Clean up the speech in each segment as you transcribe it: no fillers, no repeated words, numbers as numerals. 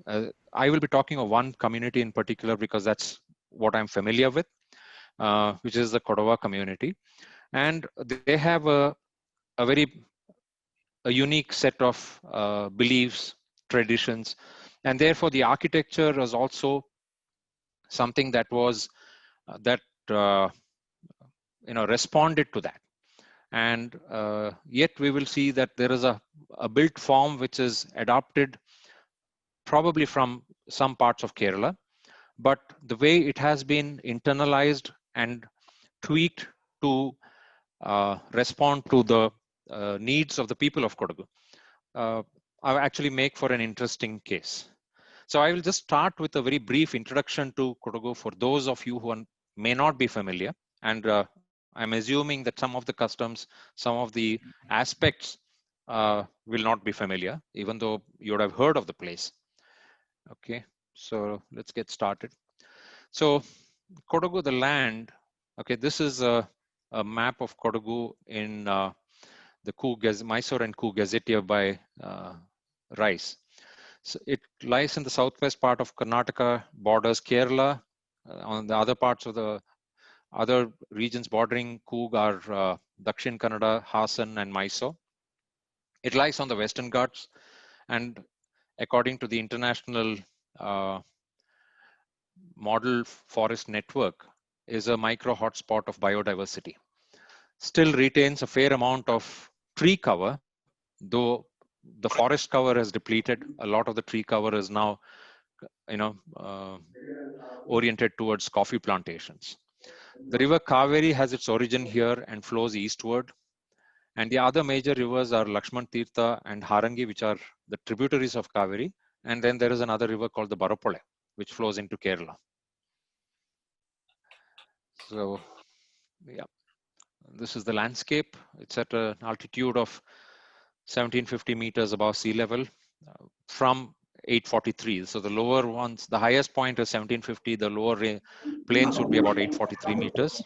I will be talking of one community in particular because that's what I'm familiar with, which is the Kodava community. And they have a very unique set of beliefs, traditions, and therefore the architecture was also something that was that responded to that. And yet we will see that there is a built form which is adopted probably from some parts of Kerala, but the way it has been internalized and tweaked to respond to the needs of the people of Kodagu, I actually make for an interesting case. So I will just start with a very brief introduction to Kodagu for those of you who may not be familiar. And I'm assuming that some of the customs, some of the aspects will not be familiar, even though you would have heard of the place. Okay, so let's get started. So Kodagu, the land, okay, this is a map of Kodagu in the Mysore and Coorg Gazetteer by Rice. So it lies in the southwest part of Karnataka, borders Kerala. On the other parts of the other regions bordering Coorg are Dakshin Kannada, Hassan, and Mysore. It lies on the Western Ghats, and according to the International Model Forest Network, is a micro hotspot of biodiversity. Still retains a fair amount of tree cover, though the forest cover has depleted. A lot of the tree cover is now, oriented towards coffee plantations. The river Kaveri has its origin here and flows eastward. And the other major rivers are Lakshman Tirtha and Harangi, which are the tributaries of Kaveri. And then there is another river called the Barapole, which flows into Kerala. So, yeah, this is the landscape. It's at an altitude of 1750 meters above sea level from 843. So the lower ones, the highest point is 1750. The lower plains would be about 843 meters.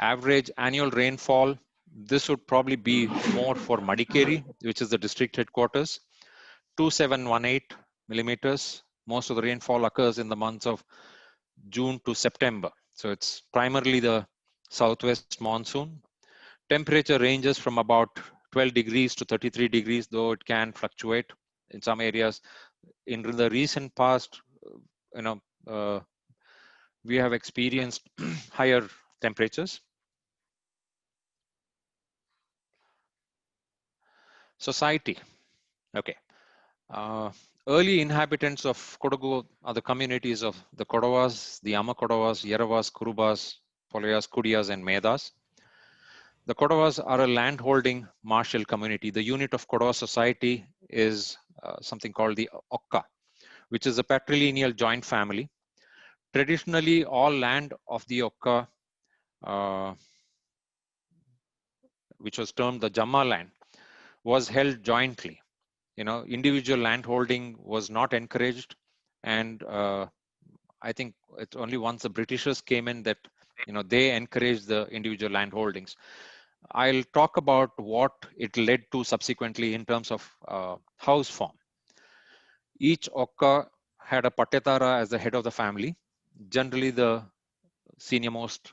Average annual rainfall, this would probably be more for Madikeri, which is the district headquarters, 2718 millimeters. Most of the rainfall occurs in the months of June to September. So it's primarily the southwest monsoon. Temperature ranges from about 12 degrees to 33 degrees, though it can fluctuate in some areas. In the recent past, we have experienced higher temperatures. Society. Okay. Early inhabitants of Kodagu are the communities of the Kodavas, the Amma Kodavas, Yeravas, Kurubas, Polayas, Kudiyas, and Medas. The Kodavas are a landholding martial community. The unit of Kodava society is something called the Okka, which is a patrilineal joint family. Traditionally, all land of the Okka, which was termed the Jamma land, was held jointly. Individual landholding was not encouraged, and I think it's only once the Britishers came in that they encouraged the individual landholdings. I'll talk about what it led to subsequently in terms of house form. Each Okka had a Patyatara as the head of the family, generally the senior most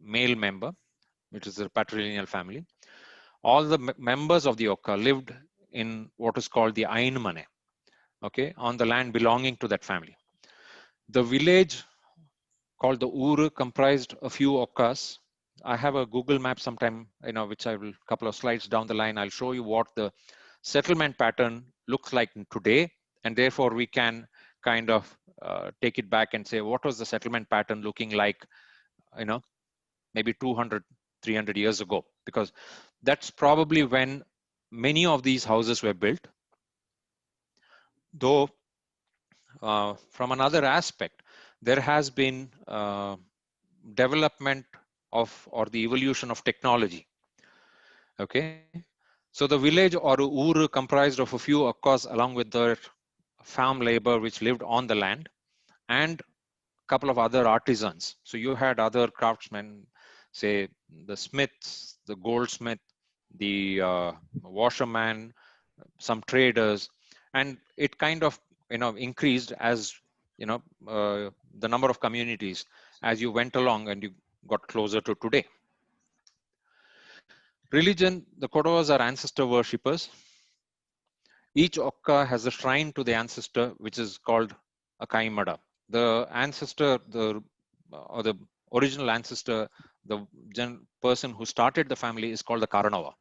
male member, which is a patrilineal family. All the members of the Okka lived in what is called the Ainmane, okay, on the land belonging to that family. The village called the Uru comprised a few Okkas. I have a Google map sometime, which I will, couple of slides down the line, I'll show you what the settlement pattern looks like today. And therefore we can kind of take it back and say, what was the settlement pattern looking like, maybe 200, 300 years ago? Because that's probably when many of these houses were built. Though from another aspect, there has been development of or the evolution of technology. Okay, so the village or Ur comprised of a few Okkas along with their farm labor which lived on the land and a couple of other artisans. So you had other craftsmen, say the smiths, the goldsmith, the washerman, some traders, and it kind of increased as the number of communities as you went along and you got closer to today. Religion, the Kodavas are ancestor worshippers. Each Okka has a shrine to the ancestor, which is called a Kaimada. The ancestor, or the original ancestor, the person who started the family is called the Karanava.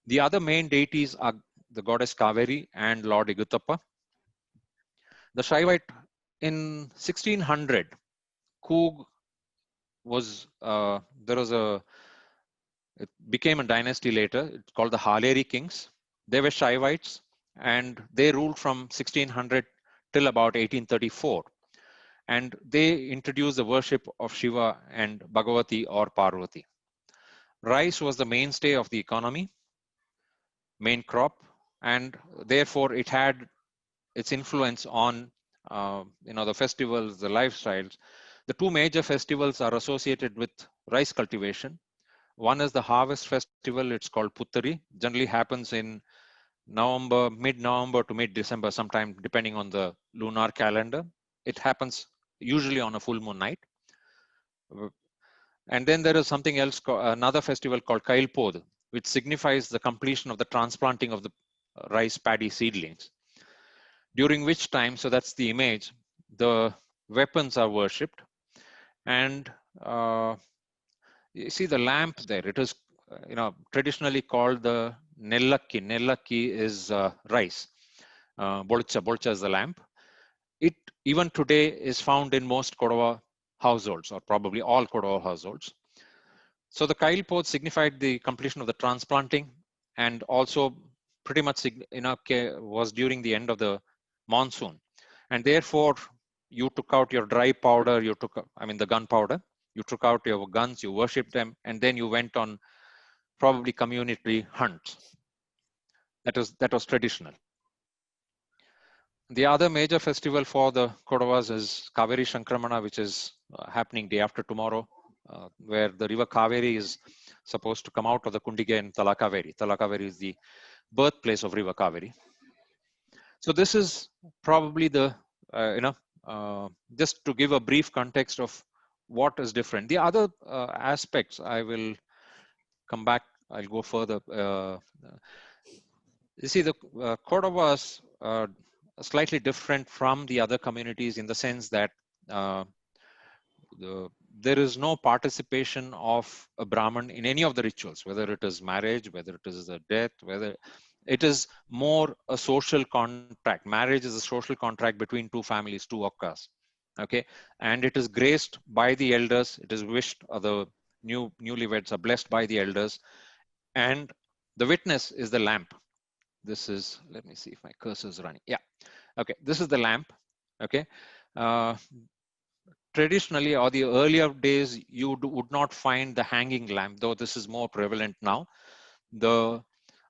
The other main deities are the goddess Kaveri and Lord Igutappa. The Shaivite in 1600, Coog was, it became a dynasty later. It's called the Haleri Kings. They were Shaivites and they ruled from 1600 till about 1834. And they introduced the worship of Shiva and Bhagavati or Parvati. Rice was the mainstay of the economy, main crop, and therefore it had its influence on the festivals, the lifestyles. The two major festivals are associated with rice cultivation. One is the harvest festival. It's called Puttari. Generally happens in November, mid-November to mid-December, sometime depending on the lunar calendar. It happens usually on a full moon night. And then there is something else, another festival called Kailpod, which signifies the completion of the transplanting of the rice paddy seedlings. During which time, so that's the image, the weapons are worshipped. And you see the lamp there, it is traditionally called the Nellakki. Nellakki is rice. Bolcha is the lamp. It even today is found in most Kodava households, or probably all Kodava households. So the Kailpod signified the completion of the transplanting, and also pretty much was during the end of the monsoon. And therefore, you took out your dry powder, the gunpowder, you took out your guns, you worshipped them, and then you went on probably community hunts. That was traditional. The other major festival for the Kodavas is Kaveri Shankramana, which is happening day after tomorrow, where the river Kaveri is supposed to come out of the Kundiga in Talakaveri. Talakaveri is the birthplace of river Kaveri. So this is probably the, just to give a brief context of what is different. The other aspects, I will come back, I'll go further. You see, the Kodavas are slightly different from the other communities in the sense that there is no participation of a Brahmin in any of the rituals, whether it is marriage, whether it is a death, whether it is more a social contract. Marriage is a social contract between two families, two Okkas. Okay, and it is graced by the elders. It is wished, or the newlyweds are blessed by the elders, and the witness is the lamp. This is, let me see if my cursor is running. Yeah, okay, this is the lamp. Okay, traditionally, or the earlier days, you would not find the hanging lamp, though this is more prevalent now. The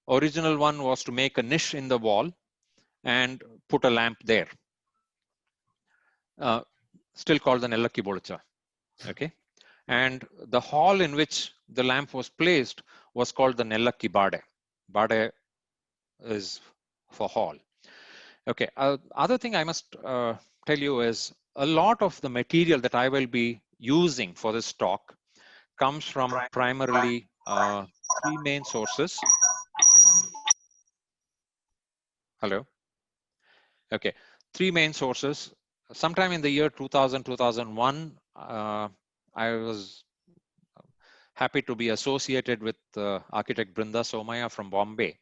original one was to make a niche in the wall and put a lamp there. Still called the Nellakki Bolcha. Okay, and the hall in which the lamp was placed was called the Nellakki Bade. Bade is for hall. Okay, other thing I must tell you is a lot of the material that I will be using for this talk comes from primarily three main sources. Hello. Okay, three main sources. Sometime in the year 2000, 2001, I was happy to be associated with architect Brinda Somaya from Bombay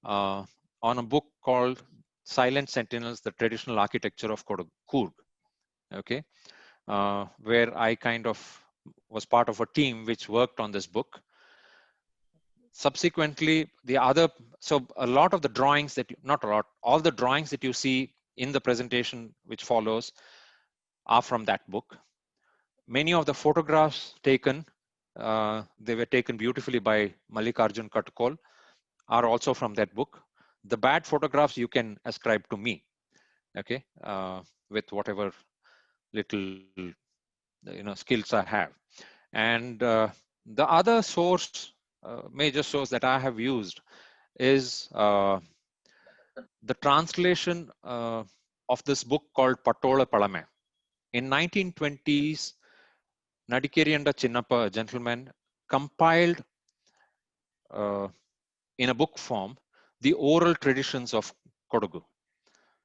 on a book called Silent Sentinels, the Traditional Architecture of Coorg. Okay, where I kind of was part of a team which worked on this book. Subsequently, so a lot of the drawings that, not a lot, all the drawings that you see in the presentation which follows are from that book. Many of the photographs taken, they were taken beautifully by Mallikarjun Katkol, are also from that book. The bad photographs you can ascribe to me, okay, with whatever little skills I have. And the other source, major source that I have used is the translation of this book called Patola Palame. In 1920s, Nadikerianda Chinnappa, a gentleman, compiled in a book form the oral traditions of Kodagu.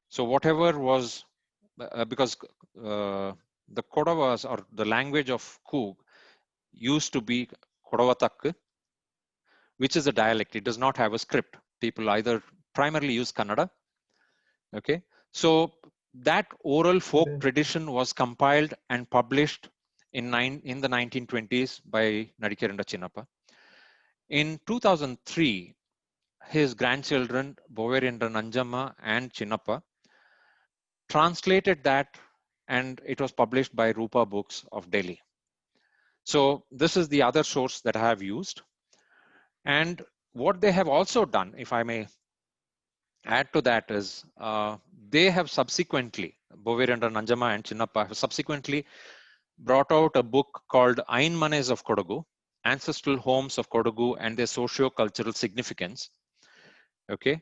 So whatever was, because the Kodavas or the language of Coog used to be Kodavatakku, which is a dialect. It does not have a script. People either primarily use Kannada. Okay, so that oral folk tradition was compiled and published in the 1920s by Nadikerianda Chinnappa. In 2003, his grandchildren Boverendra Nanjamma and Chinnappa translated that, and it was published by Rupa Books of Delhi. So this is the other source that I have used. And what they have also done, if I may add to that, is they have subsequently, Boverendra Nanjamma and Chinnappa have subsequently brought out a book called Ainmanes of Kodagu, Ancestral Homes of Kodagu and Their Socio-Cultural Significance. Okay.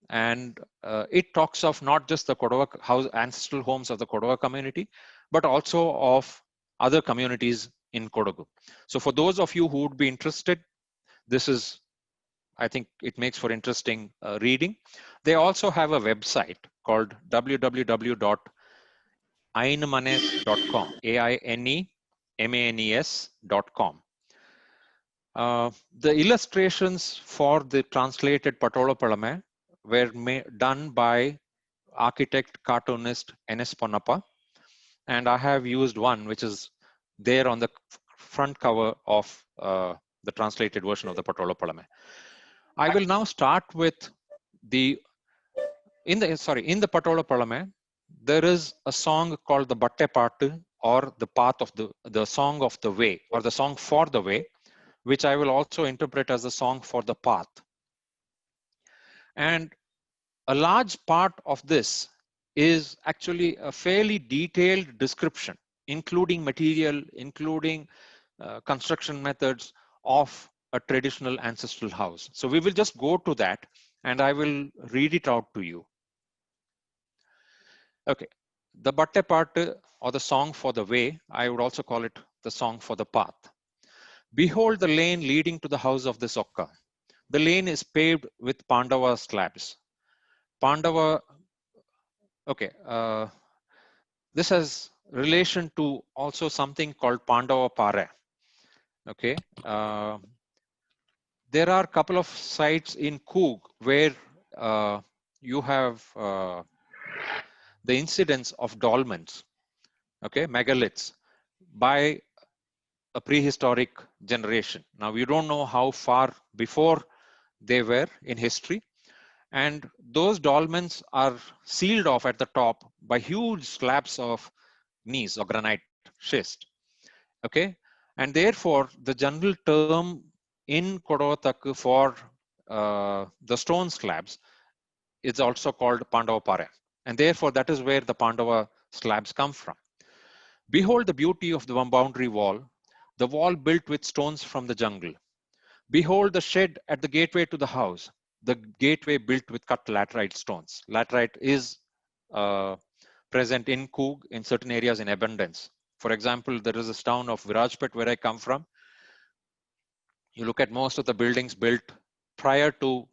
It talks of not just the Kodava house, ancestral homes of the Kodava community, but also of other communities in Kodagu. So for those of you who would be interested, this is, I think it makes for interesting reading. They also have a website called www.ainmanes.com, AINEMANES.com. The illustrations for the translated Patola Palame were done by architect, cartoonist N.S. Ponnappa. And I have used one which is there on the front cover of the translated version of the Patola Palame. I will now start with in the Patola Palame, there is a song called the Batte Paattu, or the path of the song of the way, or the song for the way, which I will also interpret as a song for the path. And a large part of this is actually a fairly detailed description, including material, including construction methods of a traditional ancestral house. So we will just go to that and I will read it out to you. Okay, the Batte Paattu, or the song for the way, I would also call it the song for the path. Behold the lane leading to the house of the Sokka. The lane is paved with Pandava slabs. Pandava, okay, this has relation to also something called Pandava Pare. Okay, there are a couple of sites in Coog where you have the incidence of dolmens, okay, megaliths, by a prehistoric generation. Now, we don't know how far before they were in history. And those dolmens are sealed off at the top by huge slabs of gneiss or granite schist. Okay, and therefore the general term in Kodavatakku for the stone slabs is also called Pandava Pare, and therefore that is where the Pandava slabs come from. Behold the beauty of the boundary wall, the wall built with stones from the jungle. Behold the shed at the gateway to the house, the gateway built with cut laterite stones. Laterite is present in Coog in certain areas in abundance. For example, there is a town of Virajpet where I come from. You look at most of the buildings built prior to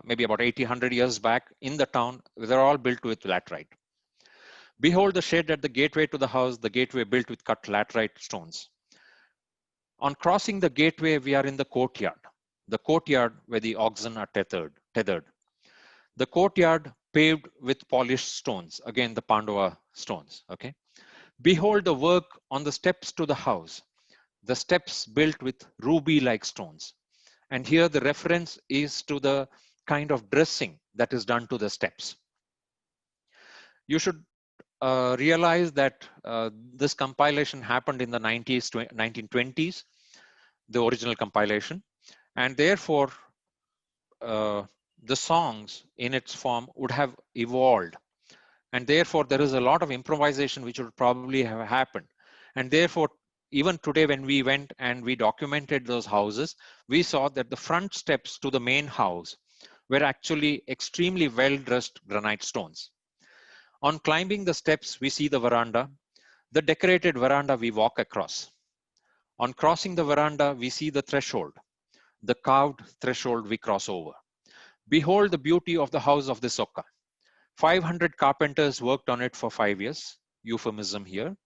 maybe about 80-100 years back in the town, they're all built with laterite. Behold the shed at the gateway to the house, the gateway built with cut laterite stones. On crossing the gateway, we are in the courtyard where the oxen are tethered. The courtyard paved with polished stones, again the Pandava stones. Okay. Behold the work on the steps to the house, the steps built with ruby-like stones. And here the reference is to the kind of dressing that is done to the steps. You should realize that this compilation happened in the 1920s, the original compilation, and therefore the songs in its form would have evolved, and therefore there is a lot of improvisation which would probably have happened. And therefore, even today when we went and we documented those houses, we saw that the front steps to the main house were actually extremely well-dressed granite stones. On climbing the steps, we see the veranda, the decorated veranda we walk across. On crossing the veranda, we see the threshold, the carved threshold we cross over. Behold the beauty of the house of the Sokka. 500 carpenters worked on it for 5 years, euphemism here.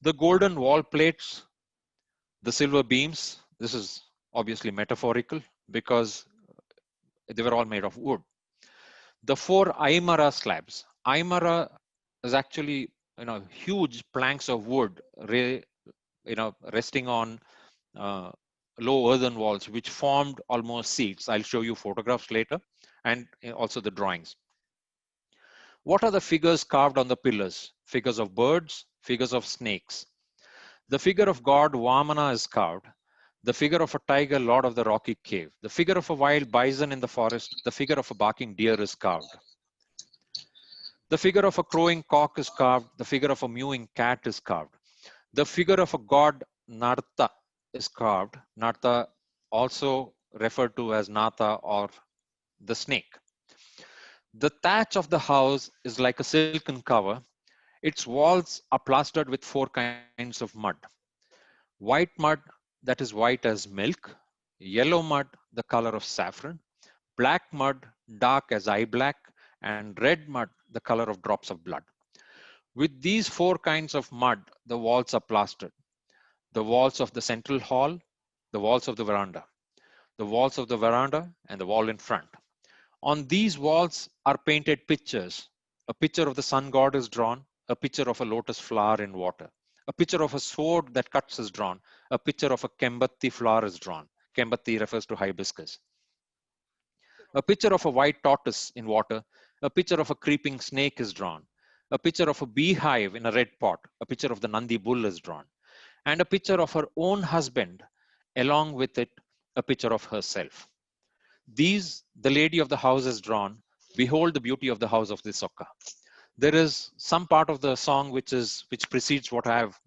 The golden wall plates, the silver beams, this is obviously metaphorical because they were all made of wood. The 4 Aymara slabs. Aymara is actually, huge planks of wood, resting on low earthen walls, which formed almost seats. I'll show you photographs later and also the drawings. What are the figures carved on the pillars? Figures of birds, figures of snakes. The figure of God Vamana is carved. The figure of a tiger, lord of the rocky cave. The figure of a wild bison in the forest. The figure of a barking deer is carved. The figure of a crowing cock is carved. The figure of a mewing cat is carved. The figure of a god Narta is carved. Narta also referred to as Nata or the snake. The thatch of the house is like a silken cover. Its walls are plastered with 4 kinds of mud. White mud that is white as milk, yellow mud the color of saffron, black mud dark as eye black, and red mud the color of drops of blood. With these 4 kinds of mud, the walls are plastered. The walls of the central hall, the walls of the veranda, and the wall in front. On these walls are painted pictures. A picture of the sun god is drawn, a picture of a lotus flower in water. A picture of a sword that cuts is drawn. A picture of a kembatti flower is drawn. Kembatti refers to hibiscus. A picture of a white tortoise in water. A picture of a creeping snake is drawn. A picture of a beehive in a red pot. A picture of the Nandi bull is drawn. And a picture of her own husband, along with it, a picture of herself. These, the lady of the house is drawn. Behold the beauty of the house of the Sokka. There is some part of the song which precedes what I have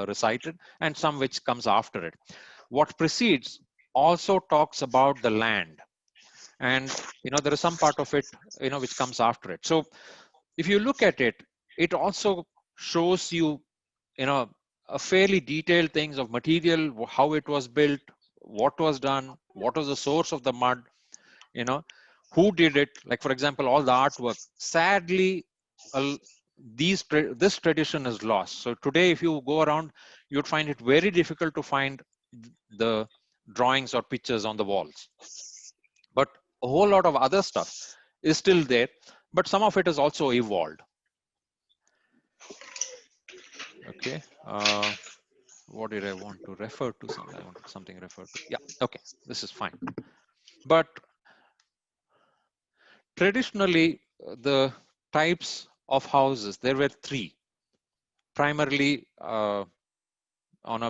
recited, and some which comes after it. What precedes also talks about the land, and there is some part of it which comes after it. So if you look at it, it also shows you a fairly detailed things of material, how it was built, what was done, what was the source of the mud, who did it. Like, for example, all the artwork. Sadly, this tradition is lost. So today, if you go around, you'd find it very difficult to find the drawings or pictures on the walls. But a whole lot of other stuff is still there, but some of it has also evolved. Okay. What did I want to refer to? I wanted something referred to. Yeah. Okay. This is fine. But traditionally, the types of houses, there were 3, primarily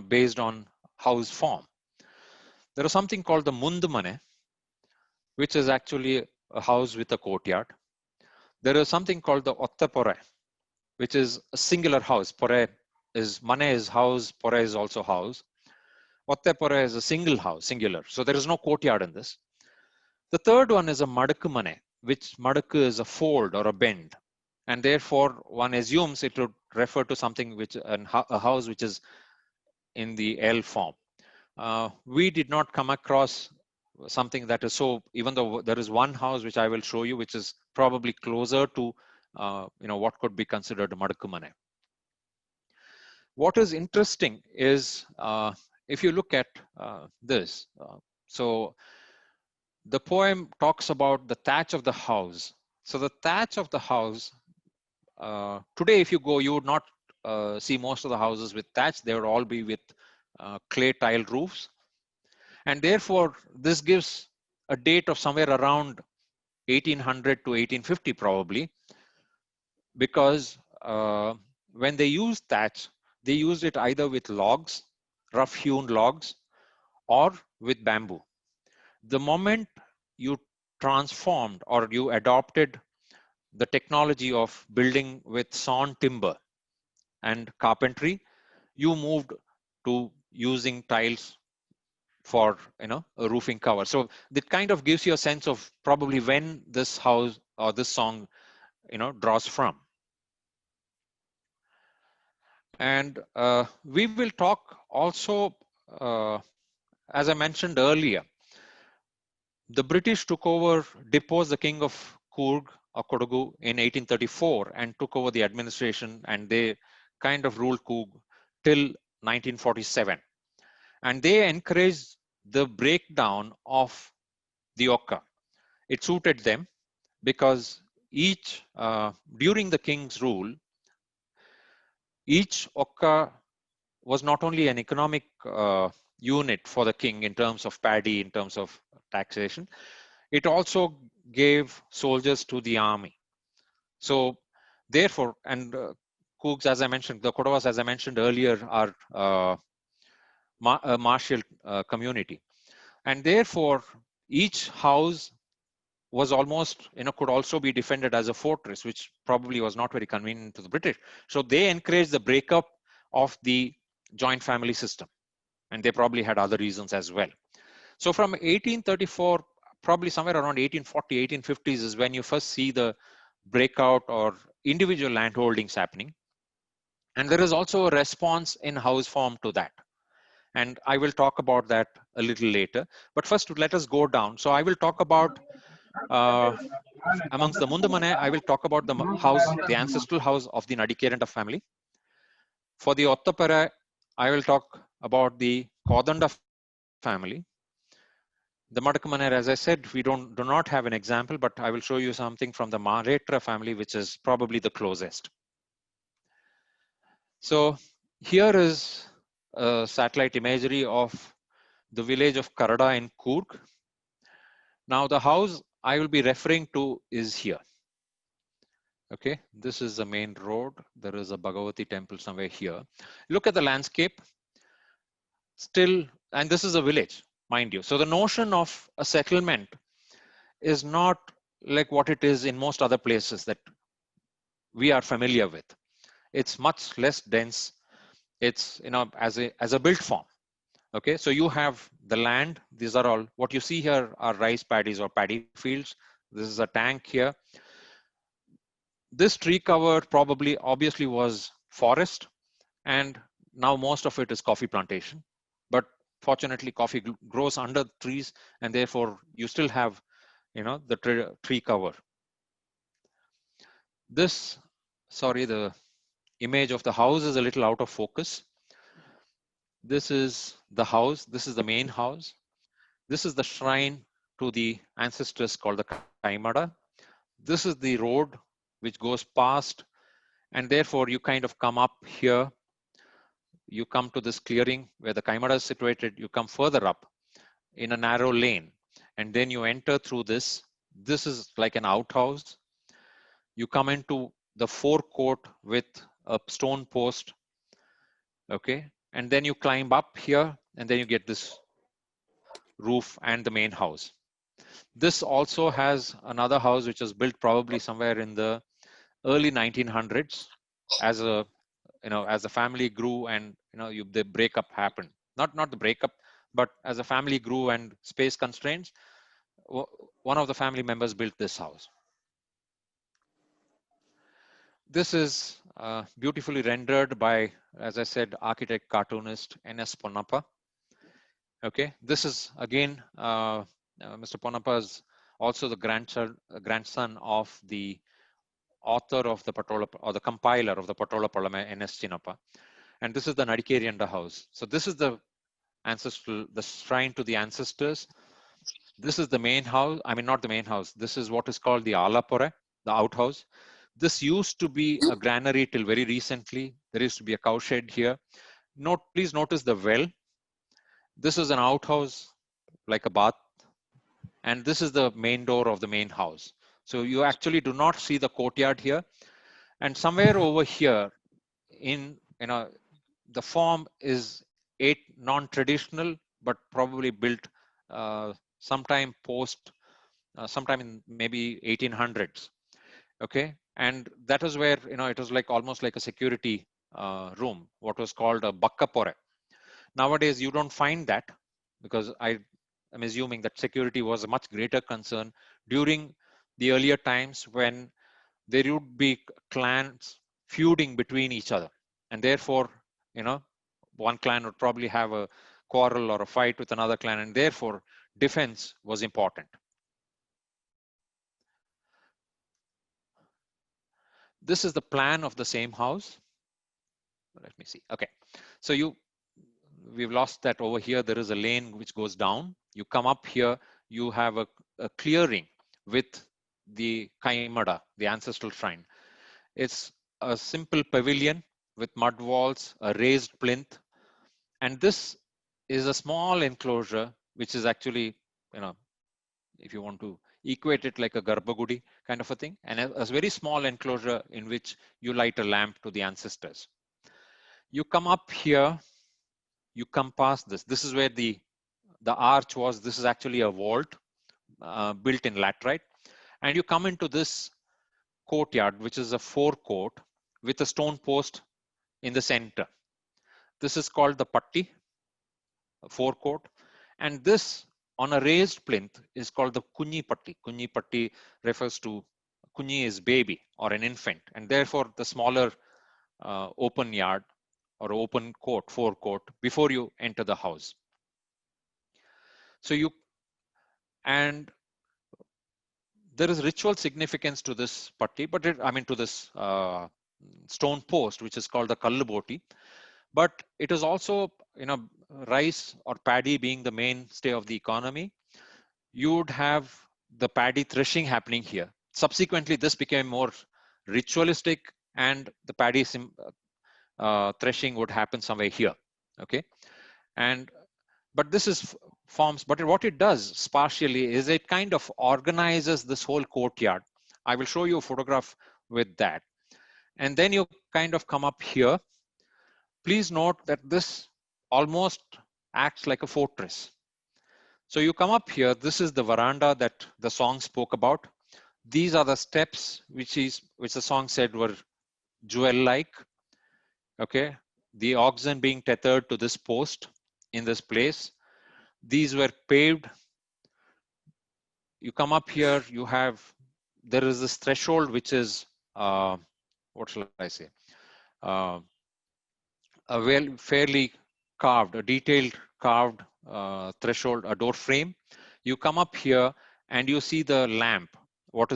based on house form. There is something called the Mundmane, which is actually a house with a courtyard. There is something called the Ottapore, which is a singular house. Pore is, Mane is house, Pore is also house. Ottapore is a single house, singular. So there is no courtyard in this. The third one is a Madakku Mane, which Madakku is a fold or a bend. And therefore, one assumes it would refer to something which a house which is in the L form. We did not come across something that is so, even though there is one house which I will show you, which is probably closer to what could be considered a Madakku Mane. What is interesting is if you look at this, so the poem talks about the thatch of the house. So the thatch of the house, today if you go, you would not see most of the houses with thatch. They would all be with clay tile roofs. And therefore, this gives a date of somewhere around 1800 to 1850 probably, because when they used thatch, they used it either with logs, rough hewn logs, or with bamboo. The moment you transformed or you adopted the technology of building with sawn timber and carpentry, you moved to using tiles for a roofing cover. So that kind of gives you a sense of probably when this house or this song draws from. And we will talk also, as I mentioned earlier, the British took over, deposed the king of Coorg or Kodagu in 1834 and took over the administration, and they kind of ruled Coorg till 1947. And they encouraged the breakdown of the Oka. It suited them because during the king's rule, each Oka was not only an economic unit for the king in terms of paddy, in terms of taxation, it also gave soldiers to the army. So therefore, and Cougs, as I mentioned, the Kodavas, as I mentioned earlier, are a martial community. And therefore, each house was almost, could also be defended as a fortress, which probably was not very convenient to the British. So they encouraged the breakup of the joint family system. And they probably had other reasons as well. So from 1834, probably somewhere around 1840, 1850s is when you first see the breakout or individual land holdings happening. And there is also a response in house form to that. And I will talk about that a little later. But first, let us go down. So I will talk about, amongst the Mundamane, I will talk about the house, the ancestral house of the Nadikiranta family. For the Ottapara, I will talk about the Kodanda family. The Madakamanar, as I said, we do not have an example, but I will show you something from the Maretra family, which is probably the closest. So here is a satellite imagery of the village of Karada in Coorg. Now the house I will be referring to is here. Okay, this is the main road. There is a Bhagavati temple somewhere here. Look at the landscape. Still, and this is a village, mind you. So the notion of a settlement is not like what it is in most other places that we are familiar with. It's much less dense. It's as a built form. Okay, so you have the land. These are all what you see here are rice paddies or paddy fields. This is a tank here. This tree cover probably obviously was forest, and now most of it is coffee plantation. But fortunately, coffee grows under trees, and therefore you still have the tree cover. This, sorry, the image of the house is a little out of focus. This is the house. This is the main house. This is the shrine to the ancestors called the Kaimada. This is the road which goes past, and therefore you kind of come up here. You come to this clearing where the Kaimada is situated. You come further up in a narrow lane, and then you enter through this. This is like an outhouse. You come into the forecourt with a stone post. Okay, and then you climb up here, and then you get this roof and the main house. This also has another house which was built probably somewhere in the early 1900s as the family grew and the breakup happened. Not the breakup, but as the family grew and space constraints, one of the family members built this house. This is beautifully rendered by, as I said, architect cartoonist N.S. Ponnappa. Okay, this is again Mr. Ponnappa is also the grandson of the author of the Patola, or the compiler of the Patola Palama, N.S. Chinappa. And this is the Nadikerianda house. So this is the shrine to the ancestors. This is the main house. I mean, not the main house. This is what is called the Alapore, the outhouse. This used to be a granary till very recently. There used to be a cowshed here. Please notice the well. This is an outhouse, like a bath. And this is the main door of the main house. So you actually do not see the courtyard here. And somewhere over here, the form is non-traditional, but probably built sometime sometime in maybe 1800s. Okay, and that is where it was like almost like a security room, what was called a bakkapore. Nowadays, you don't find that. because I'm assuming that security was a much greater concern during the earlier times when there would be clans feuding between each other, and therefore, you know, one clan would probably have a quarrel or a fight with another clan, and therefore defense was important. This is the plan of the same house. Let me see. Okay, so we've lost that over here. There is a lane which goes down. You come up here, you have a clearing with the Kaimada, the ancestral shrine. It's a simple pavilion with mud walls, a raised plinth, and this is a small enclosure, which is actually, you know, if you want to equate it like a Garbhagudi kind of a thing, and a very small enclosure in which you light a lamp to the ancestors. You come up here, you come past this. This is where the arch was. This is actually a vault built in laterite. And you come into this courtyard, which is a forecourt with a stone post in the center. This is called the Patti, forecourt. And this on a raised plinth is called the Kunyi Patti. Kunyi Patti refers to, Kunyi is baby or an infant, and therefore the smaller open yard or open court, forecourt, before you enter the house. So and there is ritual significance to this patti, but to this stone post, which is called the Kalluboti. But it is also, you know, rice or paddy being the mainstay of the economy, you would have the paddy threshing happening here. Subsequently, this became more ritualistic, and the paddy threshing would happen somewhere here. Okay, but this is forms, but what it does spatially is it kind of organizes this whole courtyard. I will show you a photograph with that. And then you kind of come up here. Please note that this almost acts like a fortress. So you come up here, this is the veranda that the song spoke about. These are the steps which the song said were jewel-like. Okay, the oxen being tethered to this post in this place. These were paved. You come up here, there is this threshold which is, what shall I say, a fairly carved, a detailed carved threshold, a door frame. You come up here and you see the lamp, what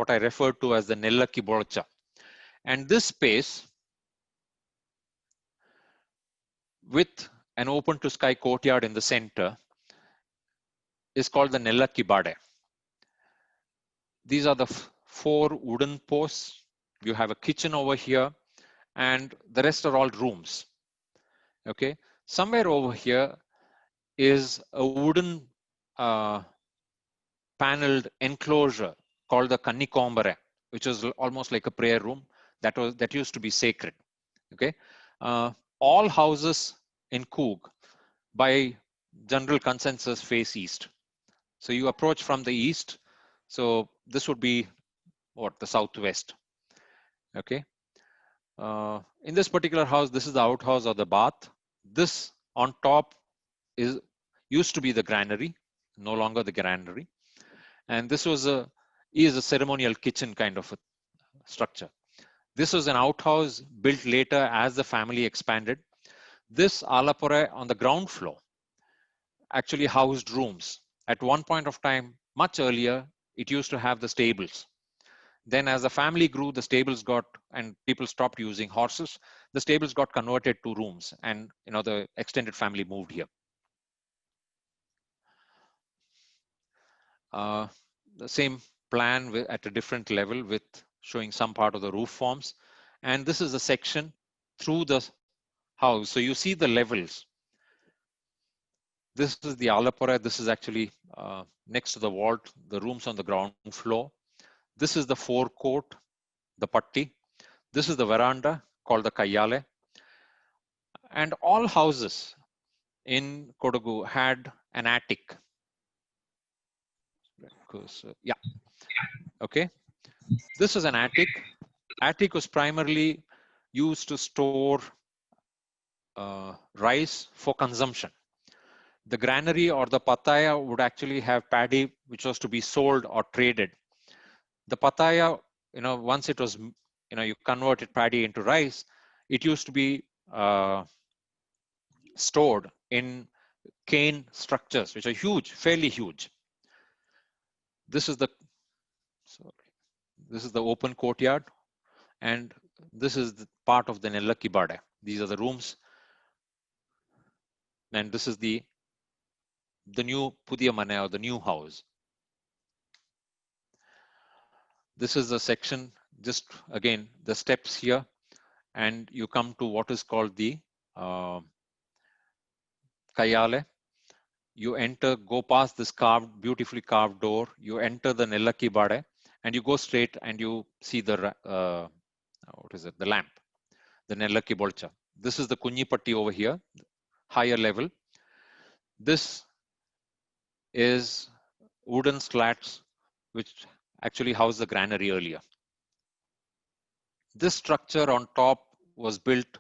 I referred to as the Nellaki Borcha. And this space with an open to sky courtyard in the center is called the Nellaki Bade. These are the 4 wooden posts. You have a kitchen over here, and the rest are all rooms. Okay, somewhere over here is a wooden paneled enclosure called the Kannikombare, which is almost like a prayer room that used to be sacred. Okay, all houses in Coog by general consensus face east. So you approach from the east. So this would be the southwest. Okay. In this particular house, this is the outhouse or the bath. This on top used to be the granary, no longer the granary. And this is a ceremonial kitchen kind of a structure. This was an outhouse built later as the family expanded. This Alapore on the ground floor actually housed rooms. At one point of time, much earlier, it used to have the stables. Then as the family grew, the stables and people stopped using horses, the stables got converted to rooms, and the extended family moved here. The same plan at a different level with showing some part of the roof forms. And this is a section through the house. So you see the levels. This is the Alapore. This is actually next to the vault, the rooms on the ground floor. This is the forecourt, the Patti. This is the veranda called the Kayyale. And all houses in Kodagu had an attic. Yeah. Okay. This is an attic. Attic was primarily used to store rice for consumption. The granary or the pataya would actually have paddy which was to be sold or traded. The pataya, once it was, you converted paddy into rice, it used to be stored in cane structures, which are huge, fairly huge. This is the open courtyard, and this is the part of the Nellakki Bade. These are the rooms, and this is the new Pudiya Mane, or the new house. This is the section, just again the steps here, and you come to what is called the Kayale. You enter, go past this beautifully carved door. You enter the Nellakki Bade, and you go straight, and you see the what is it? The lamp, the Nellakki Bolcha. This is the Kunyipatti over here, higher level. This is wooden slats which actually housed the granary earlier. This structure on top was built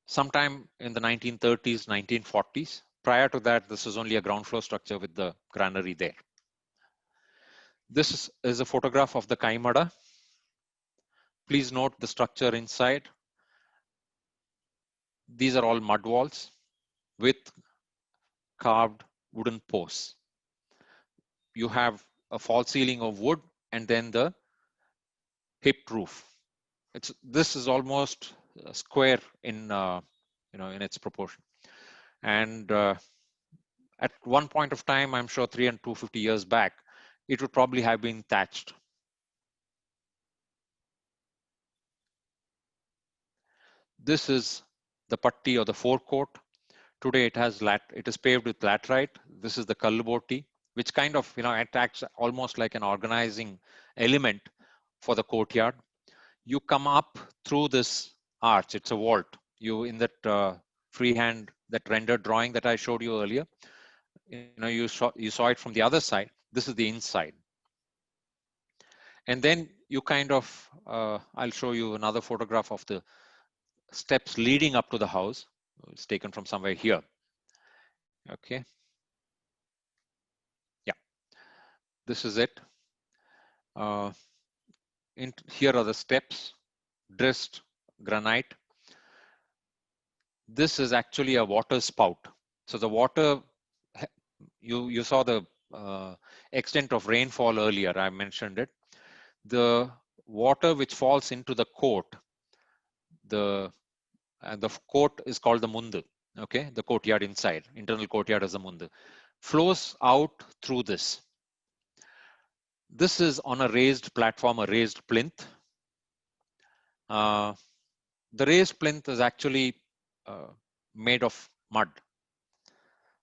sometime in the 1930s, 1940s. Prior to that, this was only a ground floor structure with the granary there. This is a photograph of the Kaimada. Please note the structure inside. These are all mud walls with carved wooden posts. You have a false ceiling of wood and then the hipped roof. This is almost square in in its proportion. And at one point of time, I'm sure 250 years back, it would probably have been thatched. This is the patti or the forecourt. Today it is paved with laterite. This is the kalluboti, which kind of it acts almost like an organizing element for the courtyard. You come up through this arch. It's a vault. You in that freehand, that rendered drawing that I showed you earlier, you saw it from the other side. This is the inside. And then you kind of, I'll show you another photograph of the steps leading up to the house. It's taken from somewhere here. Okay. Yeah. This is it. Here are the steps, dressed granite. This is actually a water spout. So the water, you saw the extent of rainfall earlier. I mentioned it. The water which falls into the court, the court is called the mundu. Okay, the courtyard inside, internal courtyard is the mundu, flows out through this. This is on a raised platform, a raised plinth. The raised plinth is actually made of mud.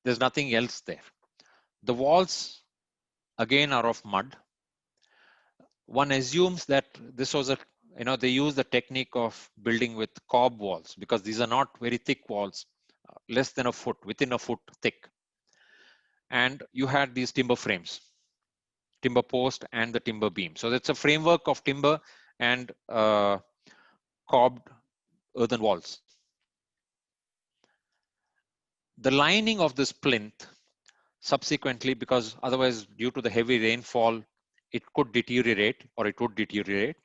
There's nothing else there. The walls again are of mud. One assumes that this was they use the technique of building with cob walls, because these are not very thick walls, less than a foot, within a foot thick. And you had these timber frames, timber post and the timber beam. So it's a framework of timber and cobbed earthen walls. The lining of this plinth subsequently, because otherwise due to the heavy rainfall, it could deteriorate, or it would deteriorate,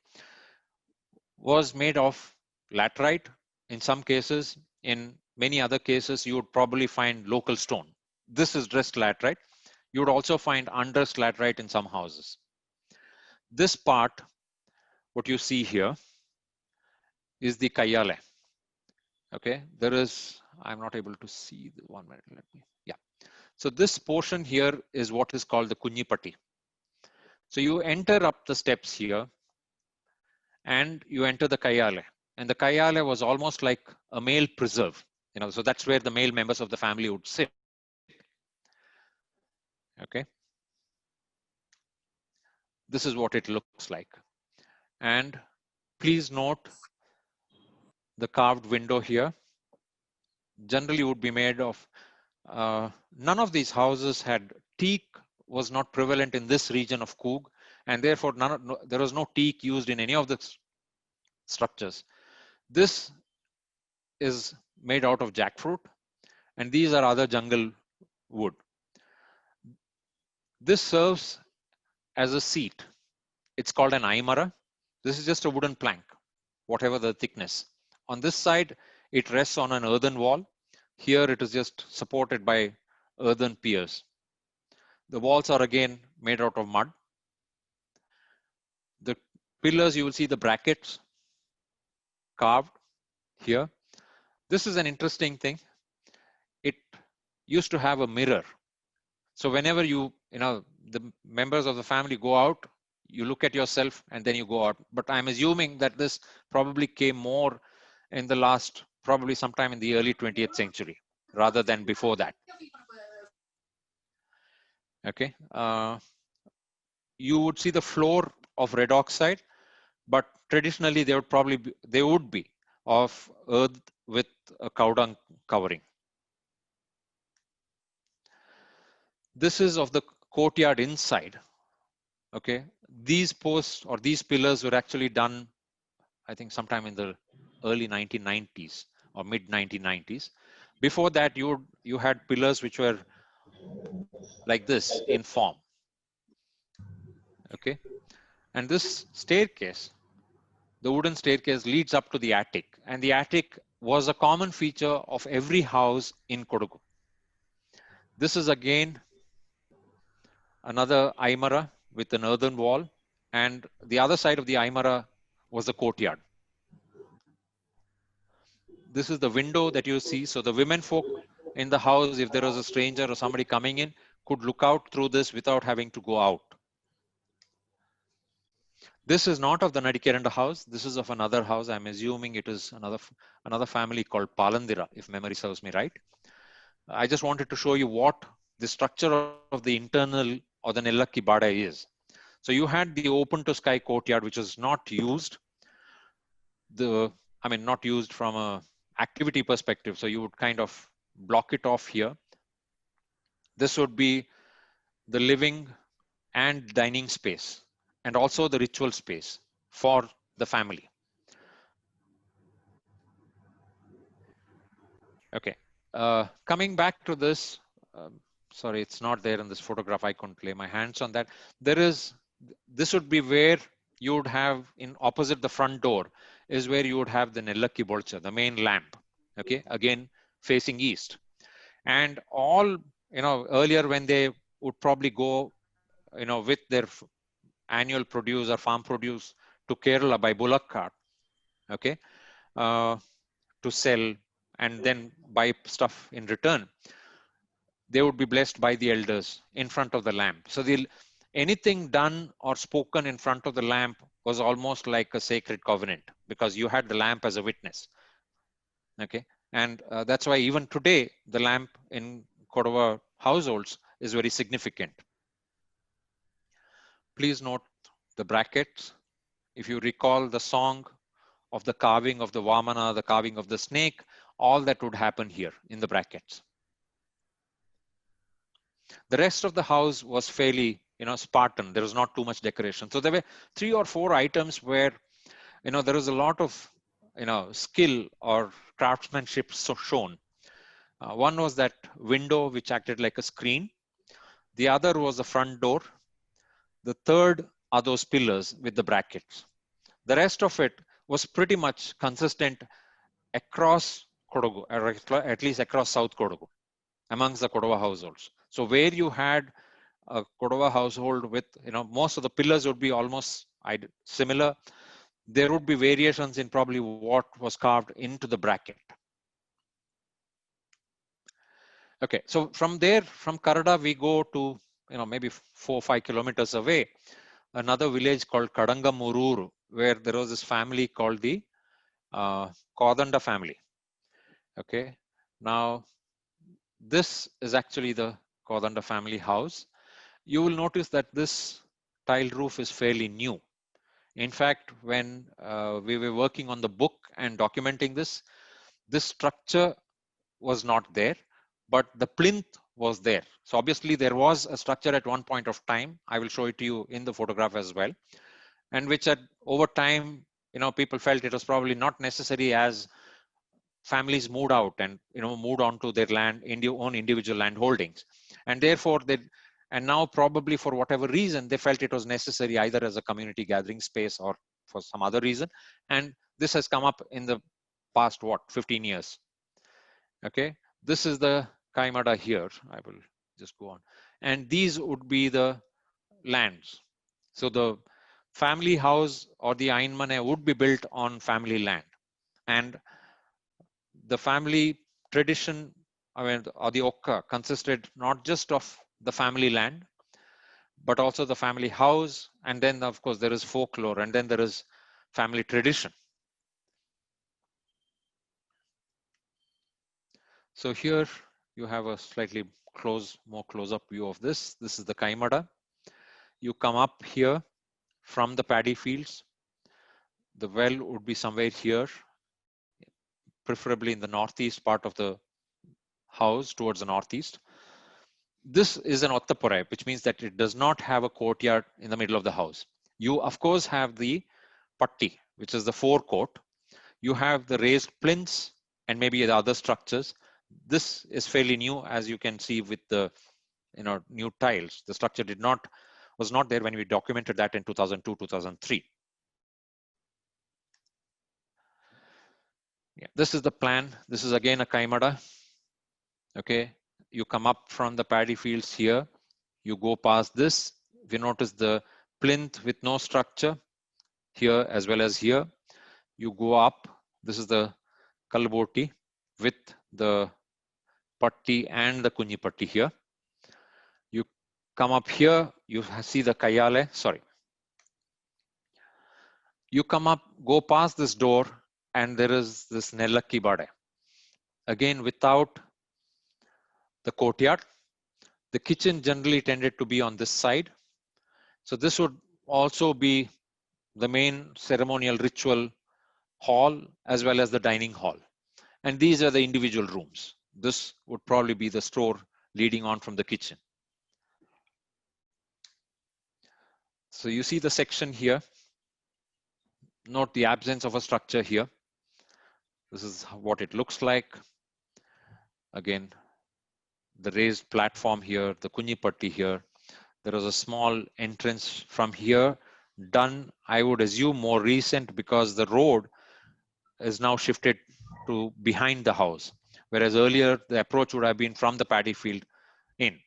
was made of laterite in some cases. In many other cases, you would probably find local stone. This is dressed laterite. You would also find undressed laterite in some houses. This part, what you see here, is the Kayale. Okay, there is, I'm not able to see the 1 minute, let me, yeah. So this portion here is what is called the Kunyipatti. So you enter up the steps here and you enter the Kayale. And the Kayale was almost like a male preserve, so that's where the male members of the family would sit. Okay. This is what it looks like. And please note the carved window here. Generally would be made of, none of these houses had teak, was not prevalent in this region of Coorg, and therefore there was no teak used in any of the structures. This is made out of jackfruit, and these are other jungle wood. This serves as a seat. It's called an aimara. This is just a wooden plank, whatever the thickness. On this side, it rests on an earthen wall. Here it is just supported by earthen piers. The walls are again made out of mud. The pillars, you will see the brackets carved here. This is an interesting thing. It used to have a mirror. So whenever the members of the family go out, you look at yourself and then you go out. But I'm assuming that this probably came more in the last, probably sometime in the early 20th century, rather than before that. Okay. You would see the floor of red oxide, but traditionally they would be of earth with a cow dung covering. This is of the courtyard inside. Okay, these posts or these pillars were actually done, I think, sometime in the early 1990s or mid 1990s. Before that, you had pillars which were like this in form. Okay, and this staircase, the wooden staircase, leads up to the attic, and the attic was a common feature of every house in Kodagu. This is again another aimara with an earthen wall, and the other side of the aimara was the courtyard. This is the window that you see. So the women folk in the house, if there was a stranger or somebody coming in, could look out through this without having to go out. This is not of the Nadikeranda house. This is of another house. I'm assuming it is another family called Palandira, if memory serves me right. I just wanted to show you what the structure of the internal or the Nellakki Bada is. So you had the open to sky courtyard, which is not used. Not used from a activity perspective. So you would kind of block it off here. This would be the living and dining space, and also the ritual space for the family. Okay, coming back to this, sorry, it's not there in this photograph. I couldn't lay my hands on that. This would be where you would have, in opposite the front door, is where you would have the Nellakki Bolcha, the main lamp. Okay, again facing east. And all, earlier when they would probably go, with their annual produce or farm produce to Kerala by bullock cart, okay, to sell and then buy stuff in return, they would be blessed by the elders in front of the lamp. So anything done or spoken in front of the lamp was almost like a sacred covenant, because you had the lamp as a witness. Okay, and that's why even today the lamp in Kodava households is very significant. Please note the brackets. If you recall the song of the carving of the Vamana, the carving of the snake, all that would happen here in the brackets. The rest of the house was fairly, Spartan. There was not too much decoration. So there were 3 or 4 items where, there was a lot of, skill or craftsmanship shown. One was that window which acted like a screen. The other was the front door. The third are those pillars with the brackets. The rest of it was pretty much consistent across Kodagu, or at least across South Kodagu, amongst the Kodava households. So where you had a Kodava household with, most of the pillars would be almost similar. There would be variations in probably what was carved into the bracket. Okay, so from there, from Karada, we go to, maybe 4 or 5 kilometers away, another village called Kadangamururu, where there was this family called the Kodanda family. Okay, now this is actually the Kodanda family house. You will notice that this tile roof is fairly new. In fact, when we were working on the book and documenting this structure was not there, but the plinth was there. So obviously there was a structure at one point of time. I will show it to you in the photograph as well. And which over time, people felt it was probably not necessary as families moved out and moved on to their land, own individual land holdings, and therefore and now probably for whatever reason they felt it was necessary either as a community gathering space or for some other reason, and this has come up in the past 15 years. Okay, this is the Kaimada here. I will just go on, and these would be the lands. So the family house or the Ainmane would be built on family land, and the family tradition, or the Okka, consisted not just of the family land, but also the family house, and then of course there is folklore, and then there is family tradition. So here you have a slightly more close-up view of this. This is the Kaimada. You come up here from the paddy fields. The well would be somewhere here, preferably in the northeast part of the house, towards the northeast. This is an Ottapurai, which means that it does not have a courtyard in the middle of the house. You of course have the patti, which is the forecourt. You have the raised plinths and maybe the other structures. This is fairly new, as you can see with the new tiles. The structure was not there when we documented that in 2002, 2003. Yeah, this is the plan. This is again a Kaimada. Okay, you come up from the paddy fields here. You go past this. We notice the plinth with no structure here as well as here. You go up. This is the Kalboti with the patti and the Kunyi patti here. You come up here. You see the Kayale. Sorry. You come up, go past this door, and there is this Nellakki Bade. Again, without the courtyard. The kitchen generally tended to be on this side. So this would also be the main ceremonial ritual hall as well as the dining hall. And these are the individual rooms. This would probably be the store leading on from the kitchen. So you see the section here. Note the absence of a structure here. This is what it looks like. Again, the raised platform here, the Kunyi patti here. There is a small entrance from here, done, I would assume, more recent because the road is now shifted to behind the house, whereas earlier the approach would have been from the paddy field in.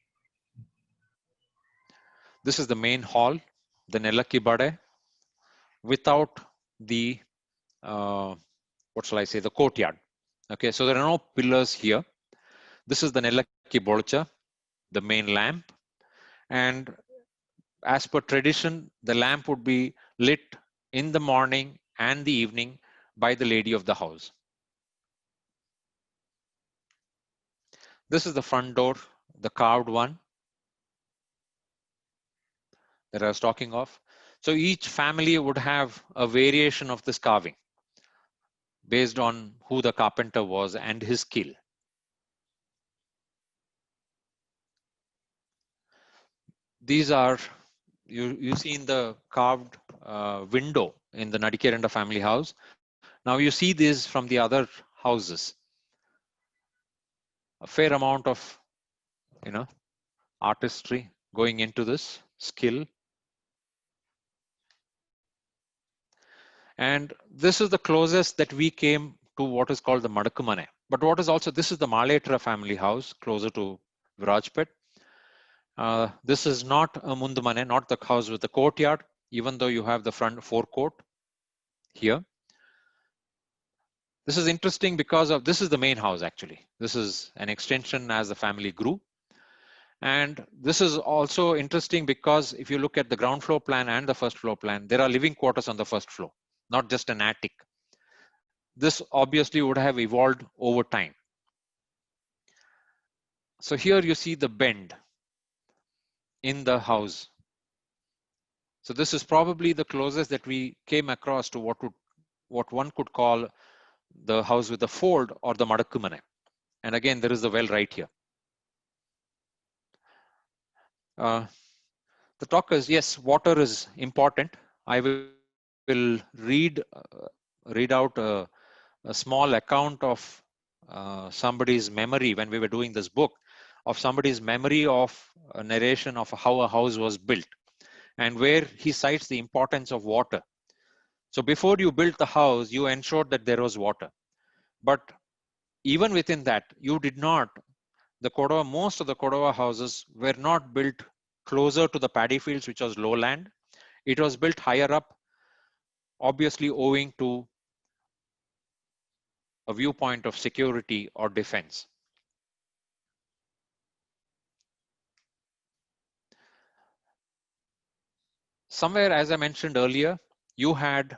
This is the main hall, the Nellakki Bade, without the, what shall I say, the courtyard. Okay, so there are no pillars here. This is the Nellakki Bolcha, the main lamp. And as per tradition, the lamp would be lit in the morning and the evening by the lady of the house. This is the front door, the carved one that I was talking of. So each family would have a variation of this carving based on who the carpenter was and his skill. These are, you see in the carved window in the Nadikeranda family house. Now you see this from the other houses. A fair amount of, artistry going into this skill. And this is the closest that we came to what is called the Madakkumane. But what is also, this is the Maletra family house closer to Virajpet. This is not a Mundumane, not the house with the courtyard, even though you have the front forecourt here. This is interesting because of, this is the main house actually. This is an extension as the family grew. And this is also interesting because if you look at the ground floor plan and the first floor plan, there are living quarters on the first floor, not just an attic. This obviously would have evolved over time. So here you see the bend in the house. So this is probably the closest that we came across to what one could call the house with the fold or the Madakkumane. And again, there is the well right here. The talk is, yes, water is important. I will read out a small account of somebody's memory when we were doing this book, of somebody's memory of a narration of how a house was built, and where he cites the importance of water. So before you built the house, you ensured that there was water. But even within that, you did not, most of the Kodava houses were not built closer to the paddy fields, which was lowland. It was built higher up, obviously owing to a viewpoint of security or defense. Somewhere, as I mentioned earlier, you had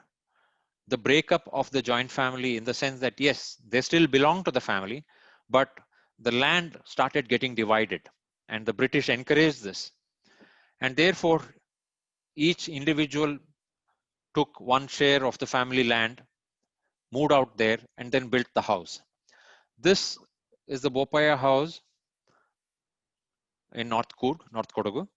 the breakup of the joint family in the sense that, yes, they still belong to the family, but the land started getting divided, and the British encouraged this. And therefore, each individual took one share of the family land, moved out there, and then built the house. This is the Bopaya house in North Kodagu.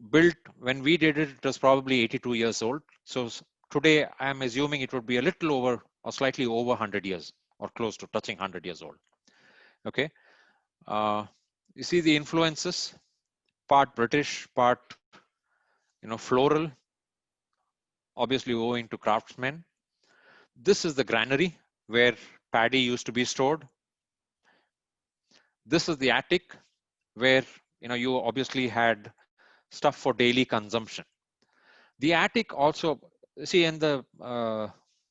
Built when we did it, it was probably 82 years old. So today, I'm assuming it would be a little over or slightly over 100 years or close to touching 100 years old. Okay. You see the influences, part British, part, floral, obviously owing to craftsmen. This is the granary where paddy used to be stored. This is the attic where, you obviously had stuff for daily consumption. The attic also, see, in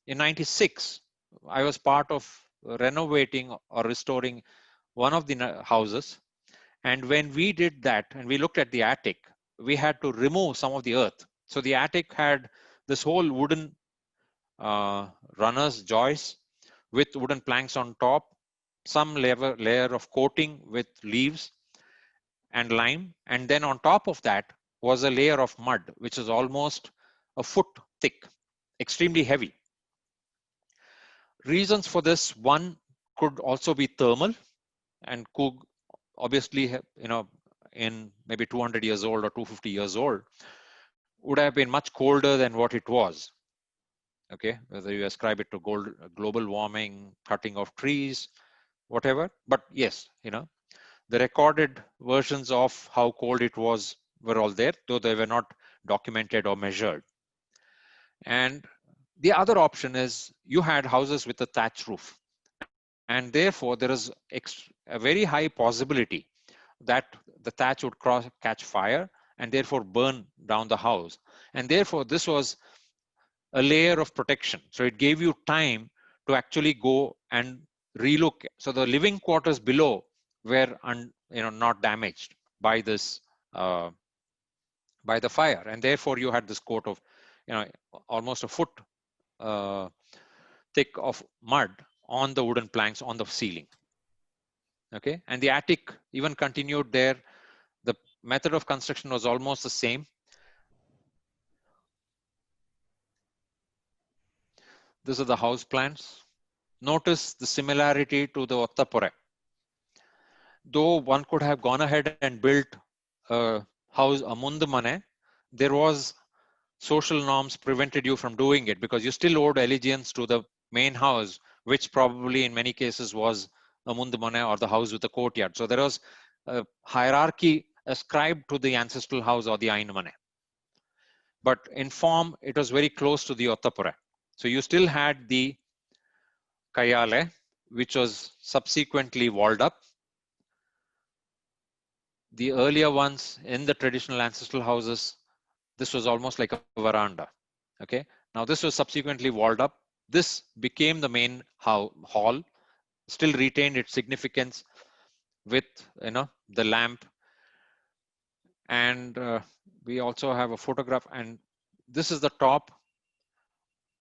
96, I was part of renovating or restoring one of the houses. And when we did that and we looked at the attic, we had to remove some of the earth. So the attic had this whole wooden runners, joists with wooden planks on top, some layer of coating with leaves and lime. And then on top of that was a layer of mud, which is almost a foot thick, extremely heavy. Reasons for this, one could also be thermal, and Coog obviously, in maybe 200 years old or 250 years old, would have been much colder than what it was. Okay, whether you ascribe it to global warming, cutting of trees, whatever. But yes, the recorded versions of how cold it was were all there, though they were not documented or measured. And the other option is you had houses with a thatch roof, and therefore there is a very high possibility that the thatch would catch fire and therefore burn down the house. And therefore this was a layer of protection. So it gave you time to actually go and relook. So the living quarters below were not damaged by this by the fire, and therefore you had this coat of almost a foot thick of mud on the wooden planks on the ceiling. Okay, and the attic even continued there. The method of construction was almost the same. These are the house plans. Notice the similarity to the Ottapore. Though one could have gone ahead and built a house, a Mundumane, there was social norms prevented you from doing it because you still owed allegiance to the main house, which probably in many cases was a Mundumane or the house with the courtyard. So there was a hierarchy ascribed to the ancestral house or the Ainumane. But in form, it was very close to the Ottapura. So you still had the Kayale, which was subsequently walled up. The earlier ones in the traditional ancestral houses, this was almost like a veranda. Okay. Now this was subsequently walled up. This became the main hall, still retained its significance with the lamp. And we also have a photograph, and this is the top,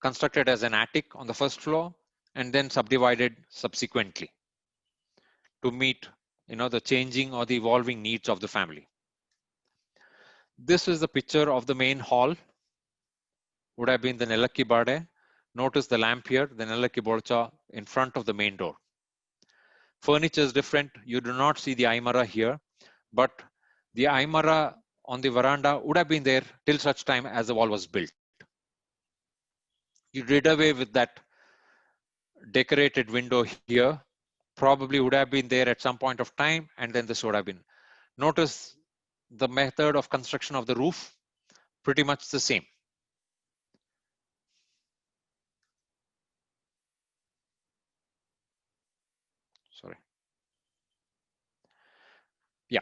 constructed as an attic on the first floor and then subdivided subsequently to meet the changing or the evolving needs of the family. This is the picture of the main hall. Would have been the Nelakki Bade. Notice the lamp here, the Nelakki Borcha in front of the main door. Furniture is different. You do not see the Aymara here, but the Aymara on the veranda would have been there till such time as the wall was built. You did away with that decorated window here probably would have been there at some point of time, and then this would have been. Notice the method of construction of the roof, pretty much the same. Sorry. Yeah.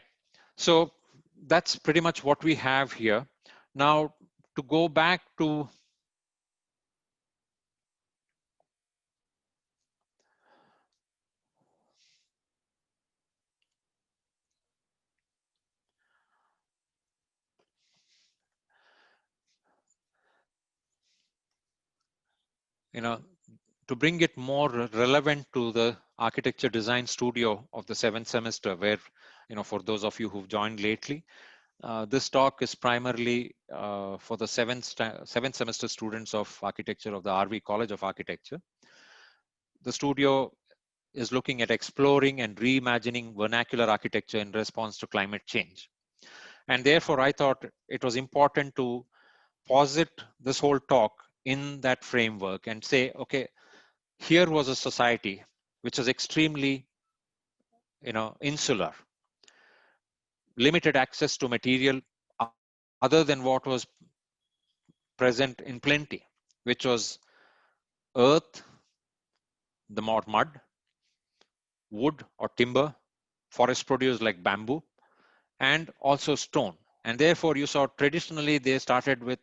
So that's pretty much what we have here. Now, to go back to to bring it more relevant to the architecture design studio of the 7th semester, where, for those of you who've joined lately, this talk is primarily for the seventh semester students of architecture of the RV College of Architecture. The studio is looking at exploring and reimagining vernacular architecture in response to climate change. And therefore, I thought it was important to posit this whole talk in that framework and say, okay, here was a society which was extremely, insular, limited access to material other than what was present in plenty, which was earth, the mud, wood or timber, forest produce like bamboo, and also stone. And therefore, you saw traditionally they started with,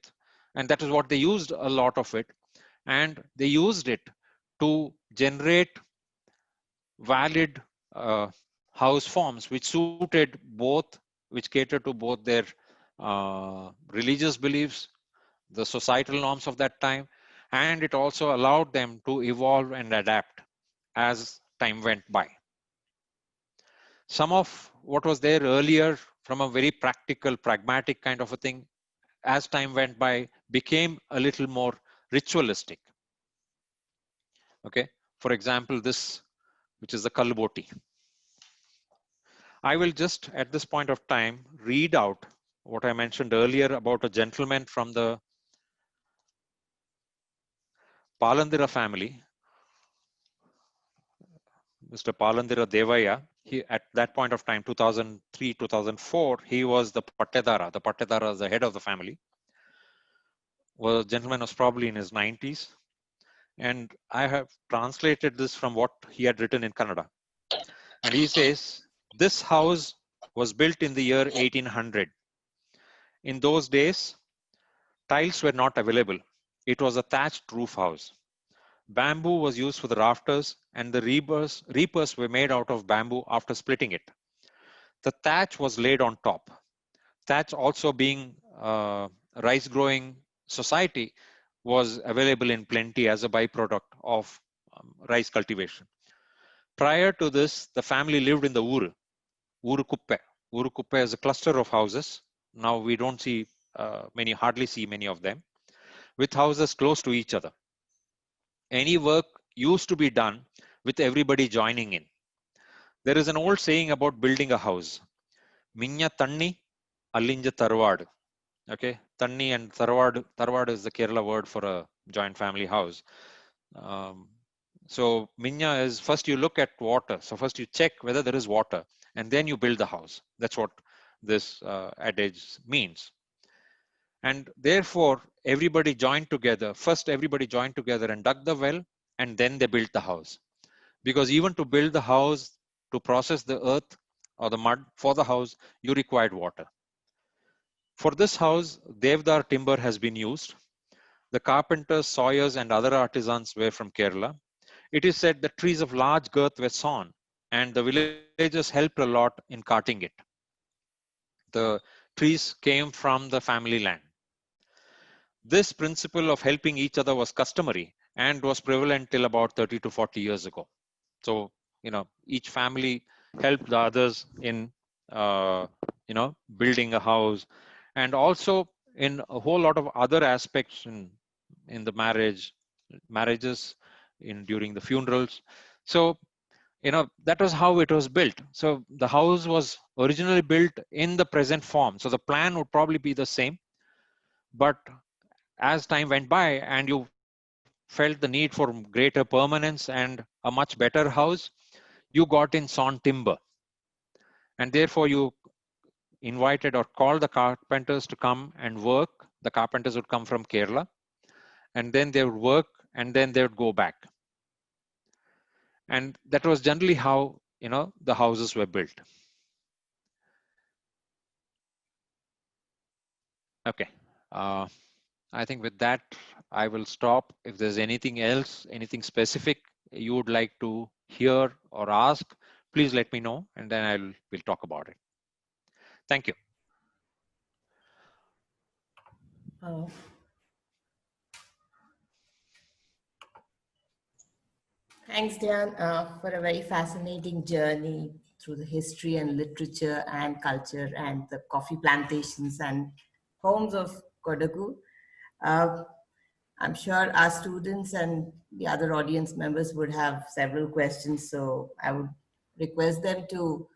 and that is what they used a lot of it, and they used it to generate valid house forms which suited both, which catered to both their religious beliefs, the societal norms of that time, and it also allowed them to evolve and adapt as time went by. Some of what was there earlier from a very practical, pragmatic kind of a thing, as time went by, became a little more ritualistic. Okay, for example, this, which is the Kalboti. I will just, at this point of time, read out what I mentioned earlier about a gentleman from the Palandira family, Mr. Palandira Devaya. He, at that point of time, 2003, 2004, he was the Pattedara. The Pattedara is the head of the family. Well, the gentleman was probably in his 90s. And I have translated this from what he had written in Kannada. And he says, this house was built in the year 1800. In those days, tiles were not available. It was a thatched roof house. Bamboo was used for the rafters, and the reapers were made out of bamboo after splitting it. The thatch was laid on top. Thatch, also being a rice growing society, was available in plenty as a byproduct of rice cultivation. Prior to this, the family lived in the Uru Kuppe. Uru Kuppe is a cluster of houses. Now we don't see hardly see many of them, with houses close to each other. Any work used to be done with everybody joining in. There is an old saying about building a house. Minya Tanni, Allinja Tarwad. Okay, Tanni and Tarwad. Tarwad is the Kerala word for a joint family house. So Minya is, first you look at water. So first you check whether there is water, and then you build the house. That's what this adage means. And therefore, everybody joined together. First, everybody joined together and dug the well, and then they built the house. Because even to build the house, to process the earth or the mud for the house, you required water. For this house, Devdar timber has been used. The carpenters, sawyers, and other artisans were from Kerala. It is said that trees of large girth were sawn, and the villagers helped a lot in carting it. The trees came from the family land. This principle of helping each other was customary and was prevalent till about 30 to 40 years ago. So, each family helped the others in, building a house, and also in a whole lot of other aspects in the marriages, during the funerals. So, that was how it was built. So the house was originally built in the present form. So the plan would probably be the same, but as time went by and you felt the need for greater permanence and a much better house, you got in sawn timber. And therefore you invited or called the carpenters to come and work. The carpenters would come from Kerala, and then they would work, and then they would go back. And that was generally how, you know, the houses were built. Okay. I think with that, I will stop. If there's anything else, anything specific you would like to hear or ask, please let me know, and then we'll talk about it. Thank you. Thanks, Dhyan, for a very fascinating journey through the history and literature and culture and the coffee plantations and homes of Kodagu. I'm sure our students and the other audience members would have several questions, so I would request them to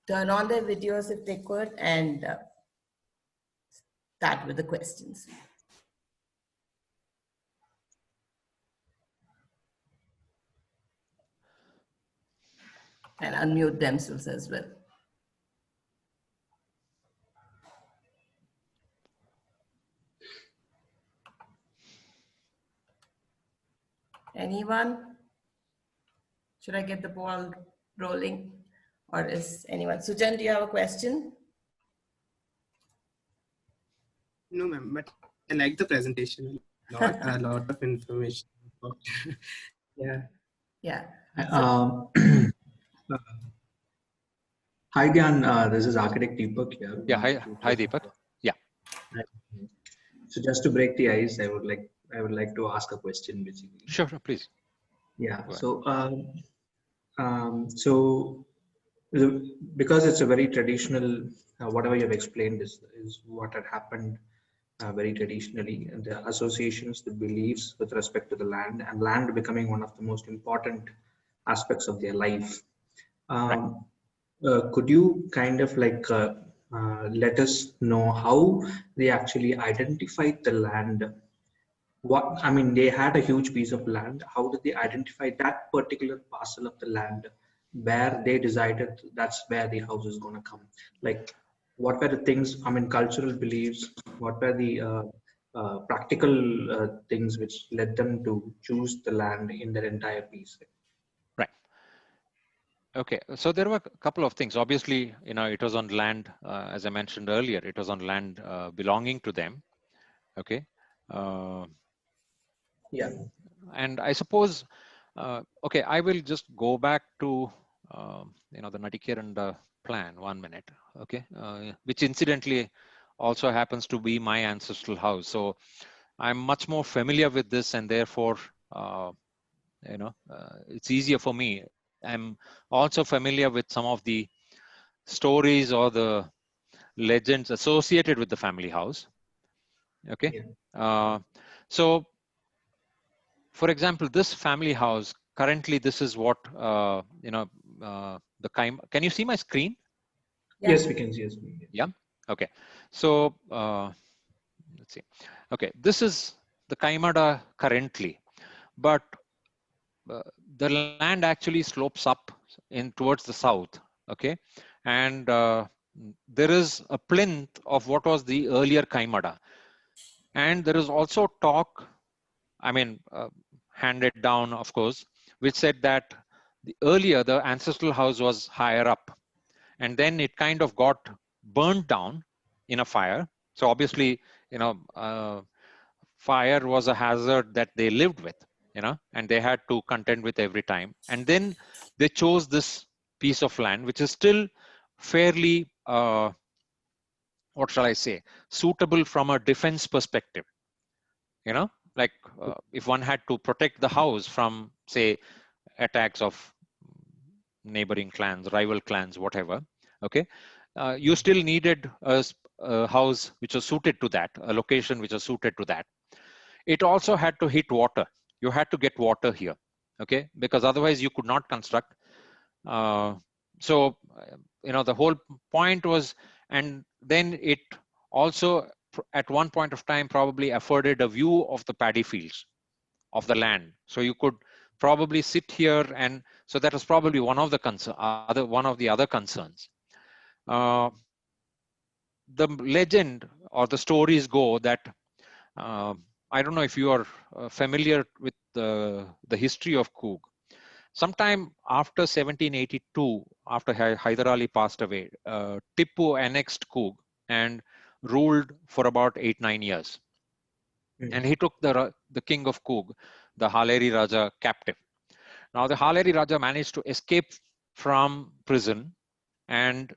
turn on their videos if they could and start with the questions. And unmute themselves as well. Anyone? Should I get the ball rolling? Or is anyone? Sujan, do you have a question? No, ma'am, but I like the presentation a lot. A lot of information. Yeah. Yeah. Hi, Dhyan. This is Architect Deepak here. Yeah. Hi, Deepak. Yeah. So just to break the ice, I would like to ask a question, basically. Sure, please. Yeah. So because it's a very traditional, whatever you have explained is what had happened very traditionally, and the associations, the beliefs with respect to the land, and land becoming one of the most important aspects of their life. Could you kind of like let us know how they actually identified the land? What, I mean, they had a huge piece of land. How did they identify that particular parcel of the land where they decided that's where the house is going to come? Like, what were the things, I mean, cultural beliefs, what were the practical things which led them to choose the land in their entire piece? Right. Okay. So there were a couple of things. Obviously, you know, it was on land, as I mentioned earlier, it was on land belonging to them. Okay. Yeah. And I suppose, okay, I will just go back to, you know, the Nadikiranda plan 1 minute, okay, which incidentally also happens to be my ancestral house. So I'm much more familiar with this, and therefore, you know, it's easier for me. I'm also familiar with some of the stories or the legends associated with the family house. Okay. Yeah. So, for example, this family house, currently this is what, you know, the can you see my screen? Yeah. Yes, we can see. Yeah. Okay. So let's see. Okay, this is the Kaimada currently, but the land actually slopes up in towards the south. Okay, and there is a plinth of what was the earlier Kaimada, and there is also talk, I mean, handed down, of course, which said that the ancestral house was higher up, and then it kind of got burnt down in a fire. So obviously, you know, fire was a hazard that they lived with, you know, and they had to contend with every time. And then they chose this piece of land, which is still fairly, what shall I say, suitable from a defense perspective. You know, like if one had to protect the house from, say, attacks of neighboring clans, rival clans, whatever. Okay, you still needed a house which was suited to that, a location which was suited to that. It also had to hit water. You had to get water here, okay, because otherwise you could not construct. So, you know, the whole point was, and then it also at one point of time probably afforded a view of the paddy fields of the land. So you could probably sit here, and so that was probably one of the other concerns. The legend or the stories go that I don't know if you are familiar with the history of Coorg. Sometime after 1782, after Hyder Ali passed away, Tippu annexed Coorg and ruled for about 8-9 years. And he took the king of Coorg, the Haleri Raja, captive. Now the Haleri Raja managed to escape from prison, and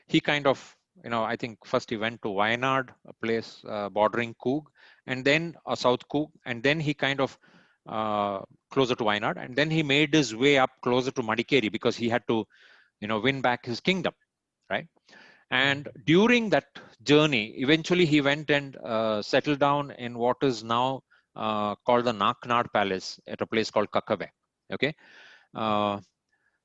he kind of, I think first he went to Wayanad, a place bordering Coorg, and then South Coorg, and then he kind of closer to Wayanad, and then he made his way up closer to Madikeri because he had to, win back his kingdom, right? And during that journey, eventually he went and settled down in what is now called the Naknad Palace at a place called Kakave. Okay.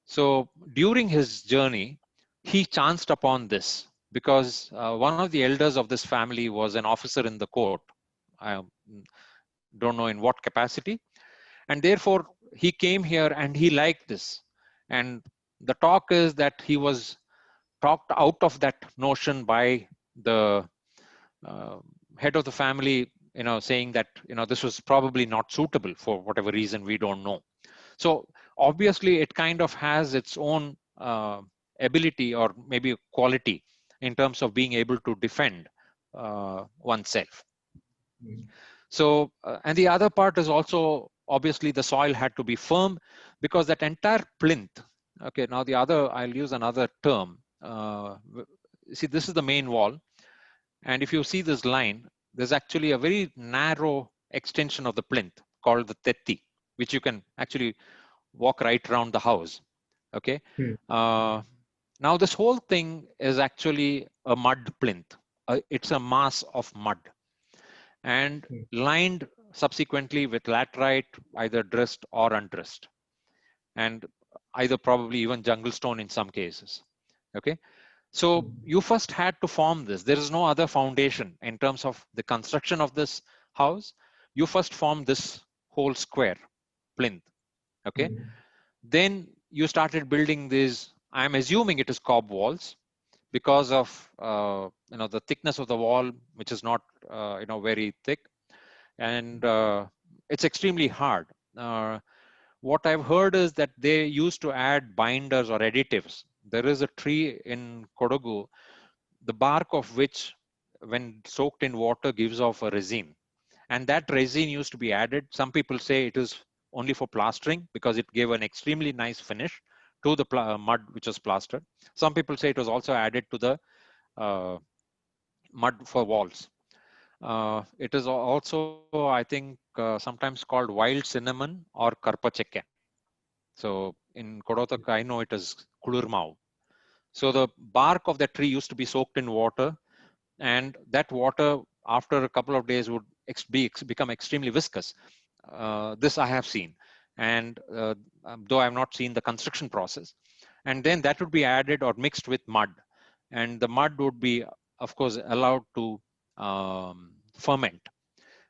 So during his journey, he chanced upon this because one of the elders of this family was an officer in the court. I don't know in what capacity. And therefore, he came here and he liked this. And the talk is that he was talked out of that notion by the head of the family, saying that, this was probably not suitable for whatever reason, we don't know. So obviously it kind of has its own ability or maybe quality in terms of being able to defend oneself. So, and the other part is also, obviously the soil had to be firm because that entire plinth, okay, now I'll use another term. See, this is the main wall. And if you see this line, there's actually a very narrow extension of the plinth called the tetti, which you can actually walk right around the house. Okay. Now this whole thing is actually a mud plinth. It's a mass of mud and lined subsequently with laterite, either dressed or undressed, and either probably even jungle stone in some cases. Okay. So you first had to form this. There is no other foundation in terms of the construction of this house. You first form this whole square plinth. Okay. Then you started building these, I'm assuming it is cob walls because of, the thickness of the wall, which is not, very thick. And it's extremely hard. What I've heard is that they used to add binders or additives. There is a tree in Kodagu, the bark of which, when soaked in water, gives off a resin. And that resin used to be added. Some people say it is only for plastering because it gave an extremely nice finish to the mud which was plastered. Some people say it was also added to the mud for walls. It is also, I think, sometimes called wild cinnamon or karpachekke. So in Kodotak, I know it is kulurmau. So the bark of that tree used to be soaked in water, and that water, after a couple of days, would become extremely viscous. This I have seen, and though I have not seen the construction process. And then that would be added or mixed with mud, and the mud would be, of course, allowed to ferment.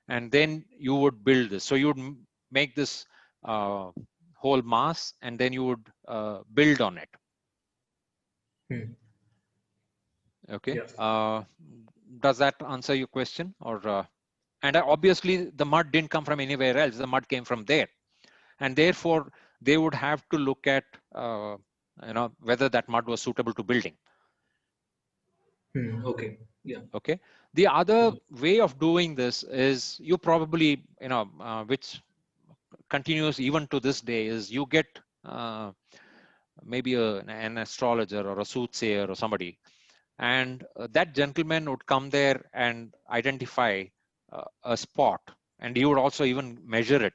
And then you would build this. So you would make this whole mass, and then you would build on it. Okay. Yes. Does that answer your question? Or and obviously the mud didn't come from anywhere else. The mud came from there, and therefore they would have to look at whether that mud was suitable to building. Okay. Yeah. Okay. The other way of doing this is, you probably, which continues even to this day, is you get maybe an astrologer or a soothsayer or somebody, and that gentleman would come there and identify a spot, and he would also even measure it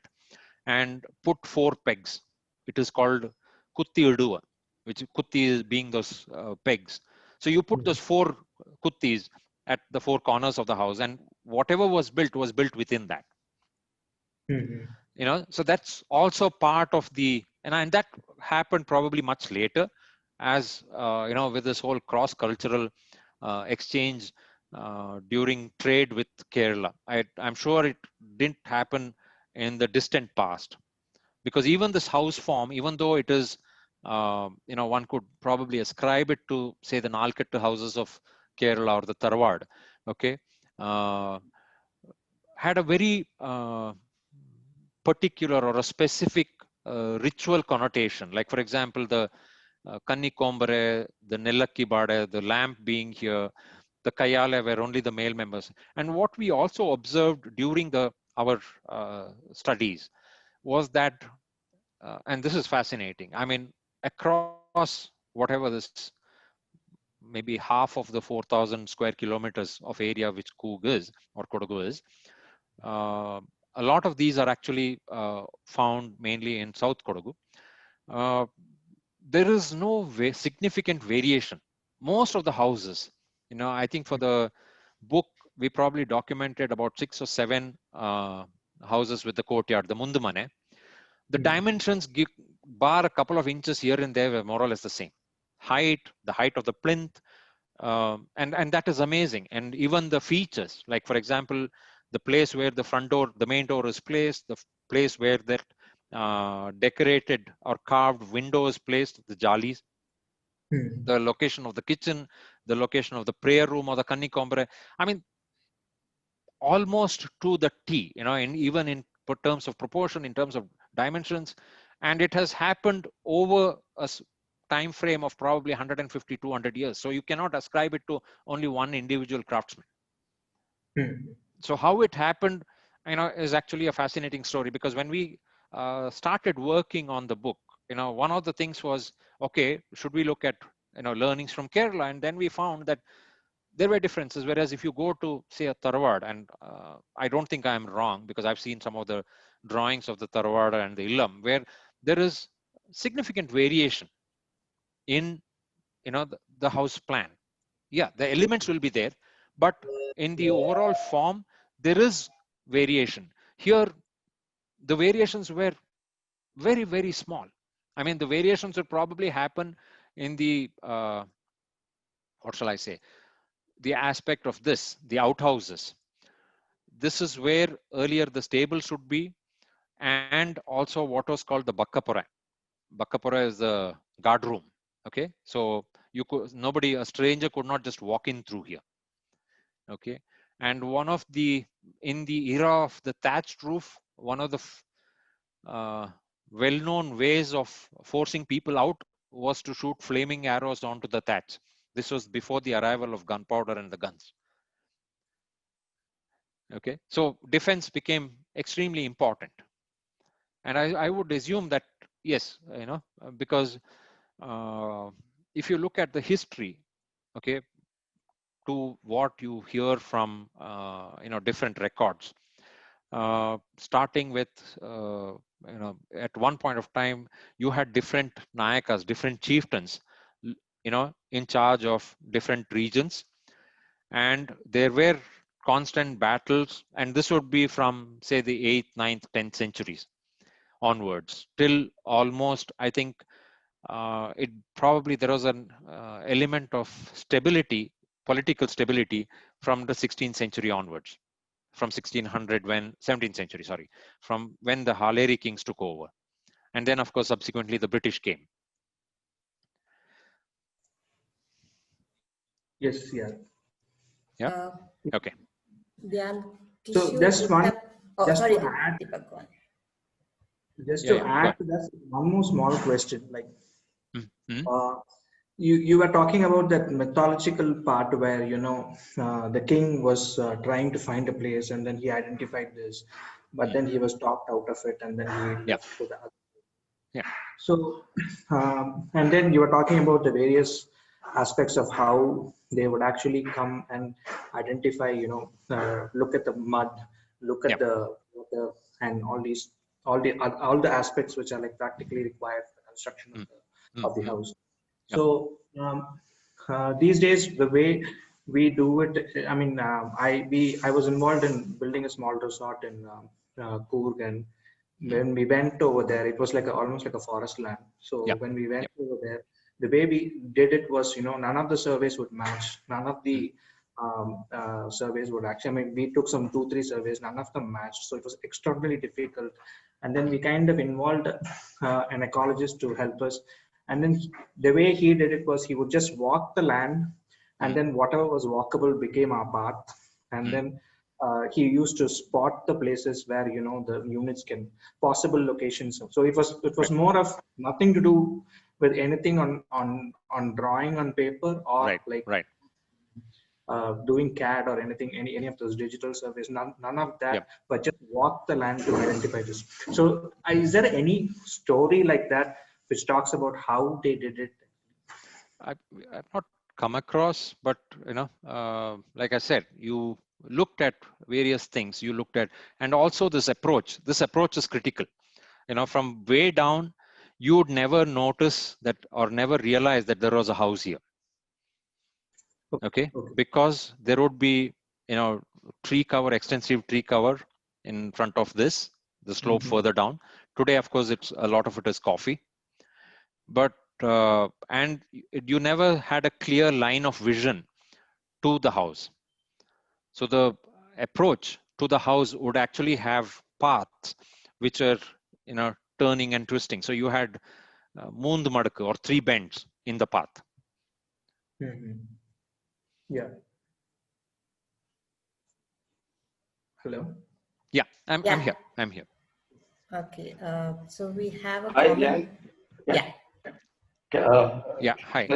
and put 4 pegs. It is called kutti iduva, which kutti is being those pegs. So you put those 4 kuttis at the 4 corners of the house, and whatever was built within that. So that's also part of the, and that happened probably much later, as with this whole cross-cultural exchange during trade with Kerala. I'm sure it didn't happen in the distant past, because even this house form, even though it is, one could probably ascribe it to, say, the Nalkettu houses of Kerala or the Tharwad, okay, had a very particular or a specific ritual connotation. Like, for example, the Kanni Kombare, the Nellakki Bade, the lamp being here, the Kayale were only the male members. And what we also observed during our studies was that, and this is fascinating, I mean, across whatever this, maybe half of the 4,000 square kilometers of area which Coorg is, or Kodagu is, a lot of these are actually found mainly in South Kodagu. There is no significant variation. Most of the houses, I think for the book, we probably documented about 6 or 7 houses with the courtyard, the Mundumane. The dimensions, bar a couple of inches here and there, were more or less the same. The height of the plinth, and that is amazing. And even the features, like, for example, the place where the front door, the main door is placed, the place where that decorated or carved window is placed, the jalis, the location of the kitchen, the location of the prayer room or the Kanni Kombare. I mean, almost to the T, and even in terms of proportion, in terms of dimensions. And it has happened over a time frame of probably 150, 200 years. So you cannot ascribe it to only one individual craftsman. So how it happened, is actually a fascinating story, because when we started working on the book, one of the things was, okay, should we look at, learnings from Kerala? And then we found that there were differences. Whereas if you go to, say, a Tharwad, and I don't think I'm wrong, because I've seen some of the drawings of the Tharwad and the Illam, where there is significant variation in, the house plan. Yeah, the elements will be there, but in the overall form, there is variation. Here, the variations were very, very small. I mean, the variations would probably happen in the, what shall I say, the aspect of this, the outhouses. This is where earlier the stable should be, and also what was called the Bakkapura. Bakkapura is the guard room. Okay, so a stranger could not just walk in through here. Okay, and in the era of the thatched roof, one of the well-known ways of forcing people out was to shoot flaming arrows onto the thatch. This was before the arrival of gunpowder and the guns. Okay, so defense became extremely important. And I would assume that, yes, because if you look at the history, okay, to what you hear from, different records, starting with, at one point of time, you had different Nayakas, different chieftains, in charge of different regions. And there were constant battles. And this would be from, say, the 8th, 9th, 10th centuries onwards till almost, I think, there was an element of stability, political stability, from the 16th century onwards, from 17th century, sorry, from when the Haleri kings took over. And then, of course, subsequently the British came. Yes, yeah. Yeah. Okay. Dhyan, So Kishore, just one, just sorry, to add, Deepak, go on. just to add to that, one more small question. Like, you were talking about that mythological part where the king was trying to find a place, and then he identified this, but then he was talked out of it, and then he left to the other. Yeah. So, and then you were talking about the various aspects of how they would actually come and identify, look at the mud, look at the water, and all the aspects which are like practically required for the construction of the house. So these days, the way we do it, I mean, I was involved in building a small resort in Coorg, and when we went over there, it was like almost like a forest land. So when we went over there, the way we did it was, none of the surveys would match. None of the surveys would actually, I mean, we took some 2-3 surveys, none of them matched. So it was extraordinarily difficult. And then we kind of involved an ecologist to help us. And then the way he did it was he would just walk the land, and then whatever was walkable became our path. And then he used to spot the places where, you know, the units can, possible locations. So it was more of nothing to do with anything on drawing on paper or doing CAD or anything, any of those digital surveys, none of that, but just walk the land to identify this. So is there any story like that which talks about how they did it? I've not come across, but you know, like I said, you looked at various things, you looked at, and also this approach is critical. You know, from way down, you would never notice that or never realize that there was a house here. Okay, because there would be, you know, extensive tree cover in front of the slope further down. Today, of course, a lot of it is coffee, but and you never had a clear line of vision to the house. So the approach to the house would actually have paths which are, you know, turning and twisting. So you had moond madk or 3 bends in the path. Yeah. Hello. Yeah, I'm here. I'm here. Okay. So we have a Hi, comment. Jan. Yeah. Hi.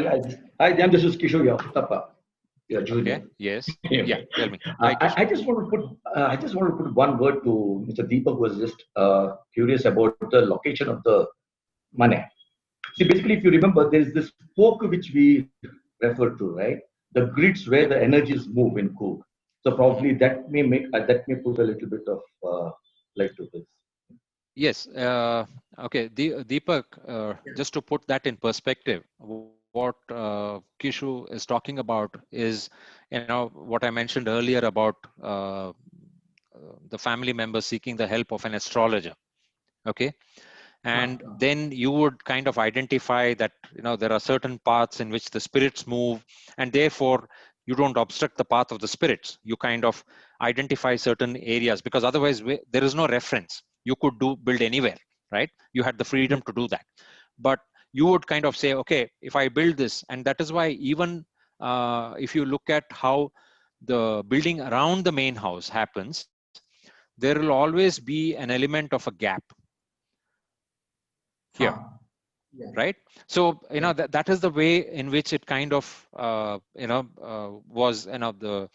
Hi, Jan. This is Kishore Tapa. Yeah, Junior. Okay. Yes. Yeah. Tell me. I just want to put one word to Mr. Deepak, who was just curious about the location of the money. See, basically, if you remember, there is this spoke which we refer to, right? The grids where the energies move in Coorg. So probably that may put a little bit of light to this. Yes. Okay. Deepak, just to put that in perspective, what Kishu is talking about is, you know, what I mentioned earlier about the family member seeking the help of an astrologer. Okay. And then you would kind of identify that, you know, there are certain paths in which the spirits move, and therefore you don't obstruct the path of the spirits. You kind of identify certain areas, because otherwise there is no reference. You could build anywhere, right? You had the freedom to do that. But you would kind of say, okay, if I build this, and that is why even if you look at how the building around the main house happens, there will always be an element of a gap here, right? So, you know, that is the way in which it kind of, was, you know, the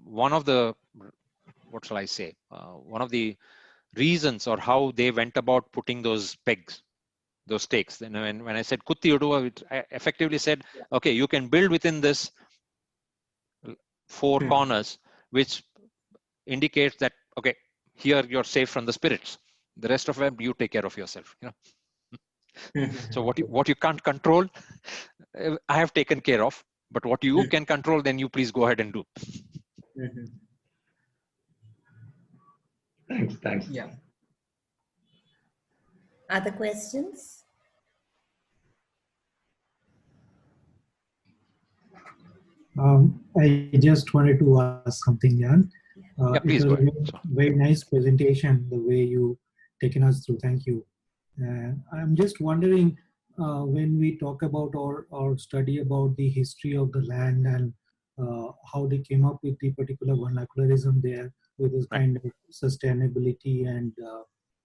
one of the, what shall I say, one of the reasons or how they went about putting those pegs, those stakes. And when I said Kuttiyudu, I effectively said, okay, you can build within this 4 corners, which indicates that, okay, here you're safe from the spirits. The rest of them, you take care of yourself, you know. So what you can't control, I have taken care of, but what you can control, then you please go ahead and do. Thanks. Yeah. Other questions? I just wanted to ask something, Jan. Yeah, please go ahead. Very nice presentation, the way you taken us through. Thank you. I'm just wondering, when we talk about or study about the history of the land and how they came up with the particular vernacularism there with this kind of sustainability and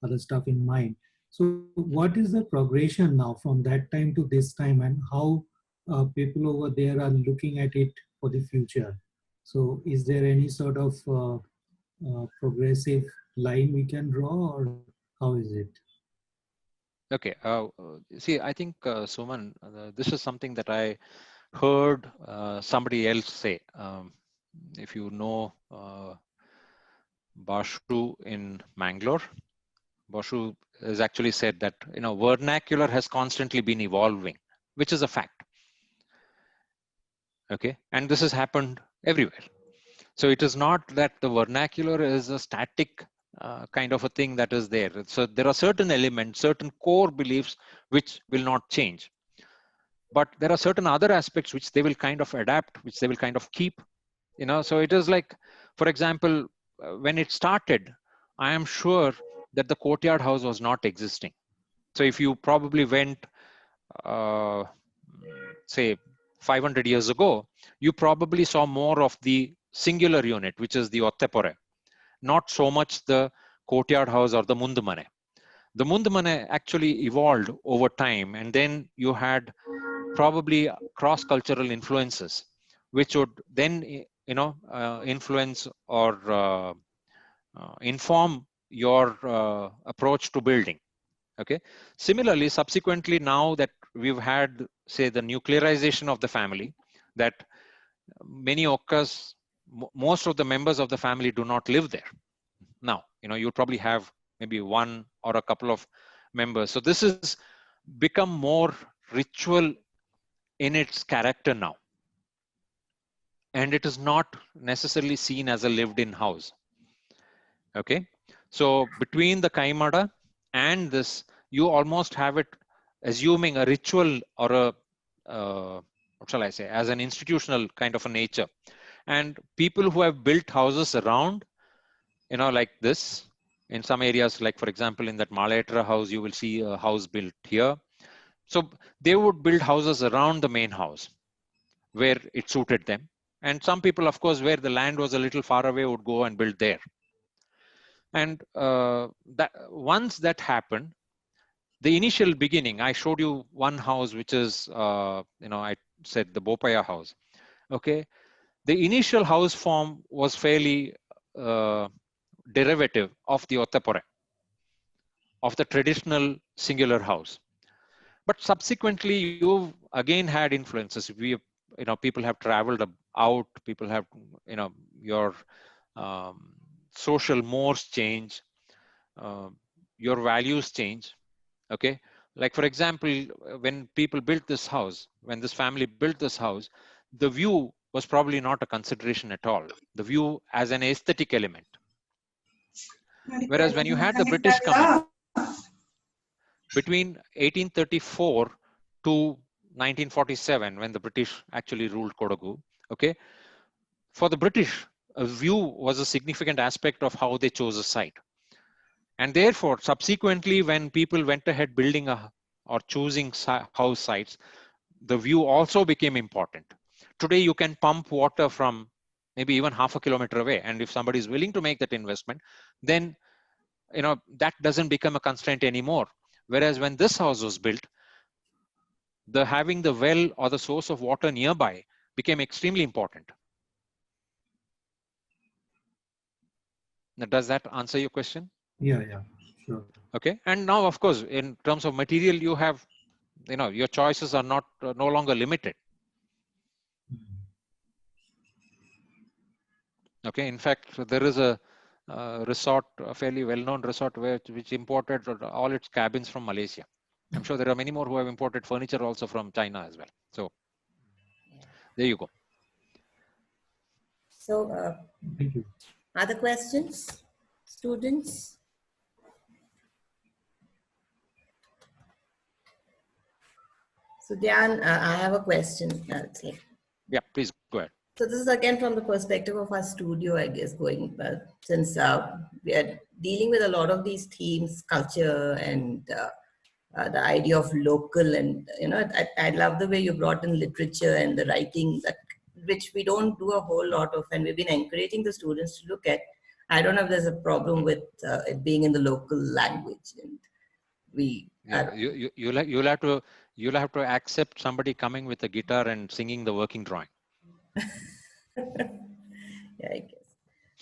other stuff in mind. So what is the progression now from that time to this time, and how people over there are looking at it for the future? So is there any sort of progressive line we can draw, or how is it? Okay. See, I think, Suman, this is something that I heard somebody else say. If you know Bashu in Mangalore, Bashu has actually said that, you know, vernacular has constantly been evolving, which is a fact. Okay. And this has happened everywhere. So it is not that the vernacular is a static kind of a thing that is there. So there are certain elements, certain core beliefs which will not change. But there are certain other aspects which they will kind of adapt, which they will kind of keep, You know, so it is like, for example, when it started, I am sure that the courtyard house was not existing. So if you probably went, uh, say 500 years ago, you probably saw more of the singular unit, which is the ottepore, not so much the courtyard house or the mundumane. The mundumane actually evolved over time, and then you had probably cross-cultural influences, which would then, you know, influence or inform your approach to building. Okay. Similarly, subsequently, now that we've had, say, the nuclearization of the family, that many occurs, most of the members of the family do not live there. Now, you know, you probably have maybe one or a couple of members. So this has become more ritual in its character now. And it is not necessarily seen as a lived-in house. Okay. So between the Kaimada and this, you almost have it assuming a ritual or a, what shall I say, as an institutional kind of a nature. And people who have built houses around, you know, like this, in some areas, like for example, in that Malaetra house, you will see a house built here. So they would build houses around the main house where it suited them. And some people, of course, where the land was a little far away would go and build there. And that once that happened, the initial beginning, I showed you one house, which is, you know, I said the Bopaya house. Okay. The initial house form was fairly derivative of the Ottepore, of the traditional singular house. But subsequently, you've again had influences. We, you know, people have traveled out, people have, you know, your social mores change, your values change. Okay. Like, for example, when people built this house, when this family built this house, the view was probably not a consideration at all. The view as an aesthetic element. Whereas when you had the British come in, between 1834 to 1947, when the British actually ruled Kodagu, okay, for the British, a view was a significant aspect of how they chose a site. And therefore, subsequently, when people went ahead building or choosing house sites, the view also became important. Today, you can pump water from maybe even half a kilometer away. And if somebody is willing to make that investment, then, you know, that doesn't become a constraint anymore. Whereas when this house was built, having the well or the source of water nearby became extremely important. Now, does that answer your question? Yeah, sure. Okay. And now, of course, in terms of material, you have, you know, your choices are not no longer limited. Okay. In fact, there is a resort, a fairly well-known resort, which imported all its cabins from Malaysia. I'm sure there are many more who have imported furniture also from China as well. So there you go. So, Thank you. other questions, students? So, Dhyan, I have a question. Yeah, please go ahead. So this is again from the perspective of our studio, I guess, going since we are dealing with a lot of these themes, culture and the idea of local, and you know, I love the way you brought in literature and the writing, which we don't do a whole lot of, and we've been encouraging the students to look at. I don't know if there's a problem with it being in the local language, and we. Yeah, you'll have to accept somebody coming with a guitar and singing the working drawing. Yeah, I guess.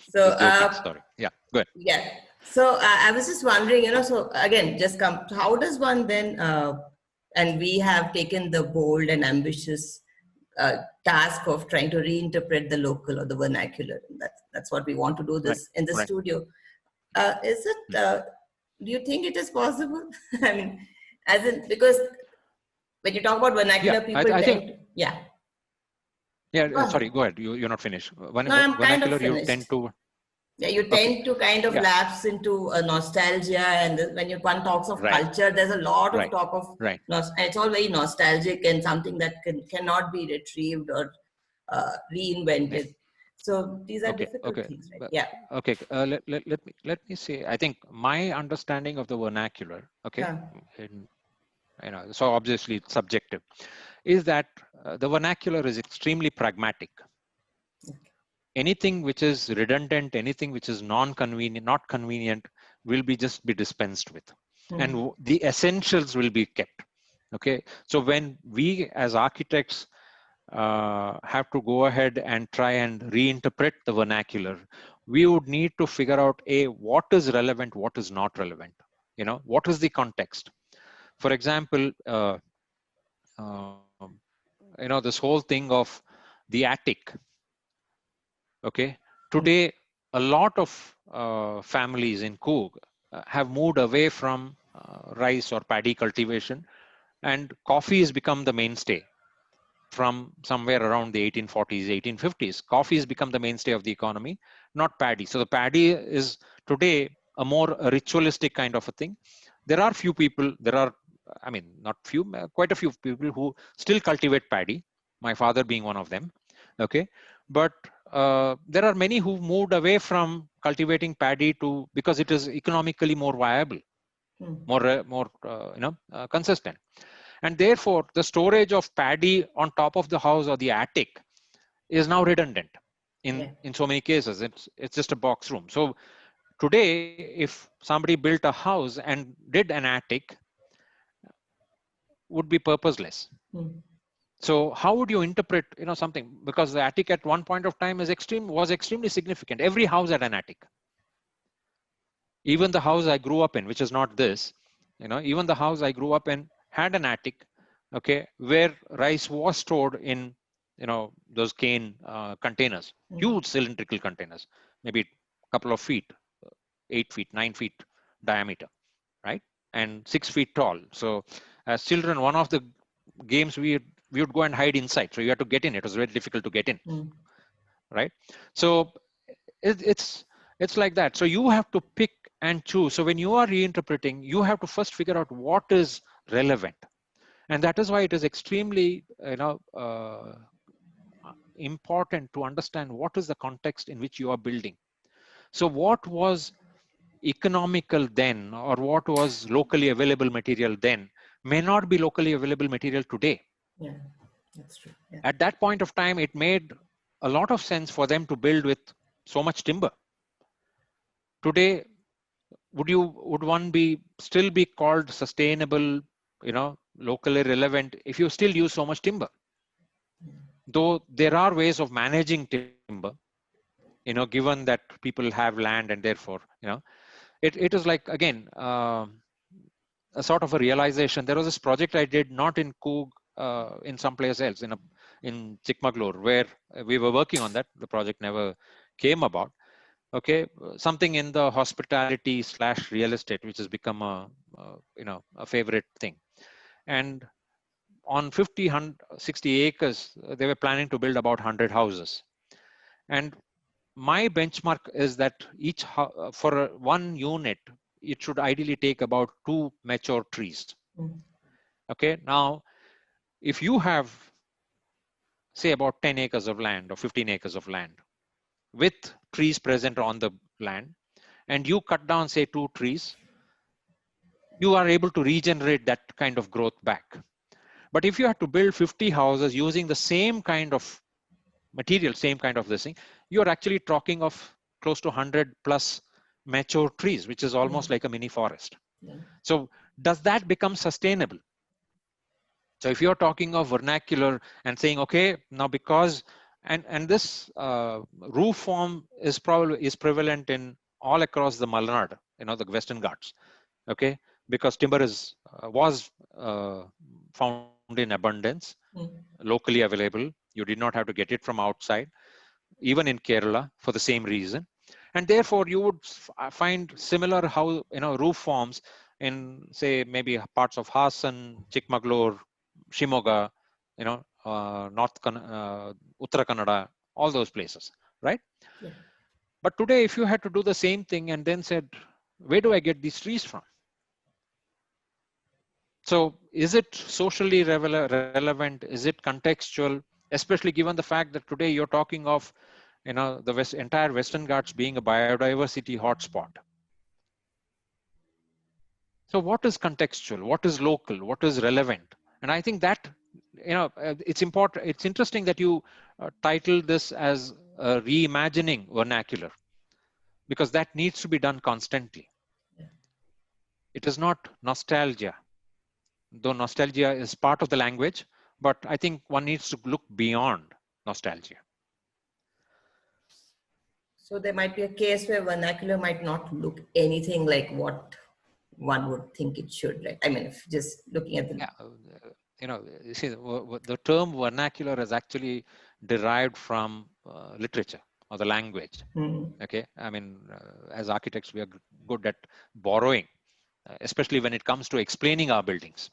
So, sorry. Yeah, go ahead. Yeah. So I was just wondering, you know, so again, how does one then, and we have taken the bold and ambitious task of trying to reinterpret the local or the vernacular. And that's what we want to do this in the studio. Is it, do you think it is possible? I mean, as in, because when you talk about vernacular, people Yeah, sorry, go ahead. You're not finished. I'm kind of finished. You tend to... Yeah, you tend to kind of lapse into a nostalgia, and when one talks of culture, there's a lot of talk of it's all very nostalgic and something that cannot be retrieved or reinvented. So these are Okay, difficult okay, things, right? but- Yeah. okay. Let me say. I think my understanding of the vernacular, okay, Huh. in, so obviously it's subjective, is that the vernacular is extremely pragmatic. Anything which is redundant, anything which is non-convenient, not convenient, will just be dispensed with, and the essentials will be kept. Okay, so when we as architects have to go ahead and try and reinterpret the vernacular, we would need to figure out what is relevant, what is not relevant. What is the context? For example, this whole thing of the attic. Okay, today a lot of families in Coorg have moved away from rice or paddy cultivation, and coffee has become the mainstay. From somewhere around the 1840s, 1850s, coffee has become the mainstay of the economy, not paddy. So the paddy is today a more ritualistic kind of a thing. There are few people, not few, quite a few people who still cultivate paddy, my father being one of them. Okay, but there are many who moved away from cultivating paddy because it is economically more viable, more consistent. And therefore, the storage of paddy on top of the house or the attic is now redundant in so many cases. It's just a box room. So today, if somebody built a house and did an attic, would be purposeless. So how would you interpret something? Because the attic at one point of time was extremely significant. Every house had an attic. Even the house I grew up in, which is not this, even the house I grew up in had an attic, okay, where rice was stored in, those cane containers, huge cylindrical containers, maybe a couple of feet, 8 feet, 9 feet diameter, right? And 6 feet tall. So as children, one of the games we would go and hide inside. So you had to get in. It was very difficult to get in, right? So it's like that. So you have to pick and choose. So when you are reinterpreting, you have to first figure out what is relevant. And that is why it is extremely, important to understand what is the context in which you are building. So what was economical then, or what was locally available material then, may not be locally available material today. Yeah, that's true. Yeah. At that point of time, it made a lot of sense for them to build with so much timber. Today, would one still be called sustainable, locally relevant if you still use so much timber? Though there are ways of managing timber, given that people have land, and therefore, it is like, again, a sort of a realization. There was this project I did, not in Coorg, in someplace else, in Chikmagalur, where we were working on that. The project never came about. Okay, something in the hospitality / real estate, which has become a favorite thing. And on 60 acres, they were planning to build about 100 houses. And my benchmark is that for one unit, it should ideally take about 2 mature trees. Okay, now, if you have, say, about 10 acres of land or 15 acres of land with trees present on the land, and you cut down, say, 2 trees, you are able to regenerate that kind of growth back. But if you have to build 50 houses using the same kind of material, same kind of this thing, you're actually talking of close to 100 plus mature trees, which is almost like a mini forest. So does that become sustainable? So if you're talking of vernacular and saying, okay, now because, and this roof form is prevalent in all across the Malnad, the Western Ghats, okay, because timber was found in abundance, locally available. You did not have to get it from outside, even in Kerala, for the same reason. And therefore, you would find similar roof forms in, say, maybe parts of Hassan, Chikmagalur, Shimoga, Uttara Kannada, all those places, right? Yeah. But today, if you had to do the same thing and then said, where do I get these trees from? So is it socially relevant? Is it contextual? Especially given the fact that today you're talking of, the entire Western Ghats being a biodiversity hotspot. So what is contextual? What is local? What is relevant? And I think that, it's important. It's interesting that you titled this as reimagining vernacular, because that needs to be done constantly. It is not nostalgia, though nostalgia is part of the language, but I think one needs to look beyond nostalgia. So there might be a case where vernacular might not look anything like what one would think it should. Like, I mean, if just looking at the... Yeah, you see, the term vernacular is actually derived from literature or the language. Okay, I mean, as architects, we are good at borrowing, especially when it comes to explaining our buildings.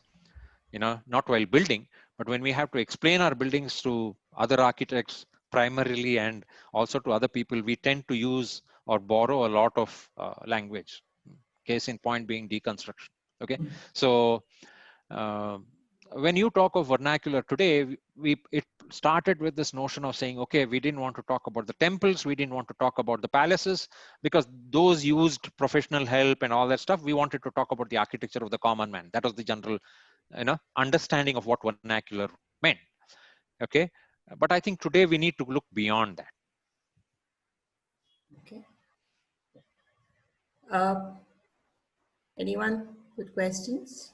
Not while building, but when we have to explain our buildings to other architects primarily and also to other people, we tend to use or borrow a lot of language. Case in point being deconstruction. Okay, so when you talk of vernacular today, it started with this notion of saying, okay, we didn't want to talk about the temples, we didn't want to talk about the palaces, because those used professional help and all that stuff. We wanted to talk about the architecture of the common man. That was the general understanding of what vernacular meant. Okay, but I think today we need to look beyond that. Okay. Anyone with questions?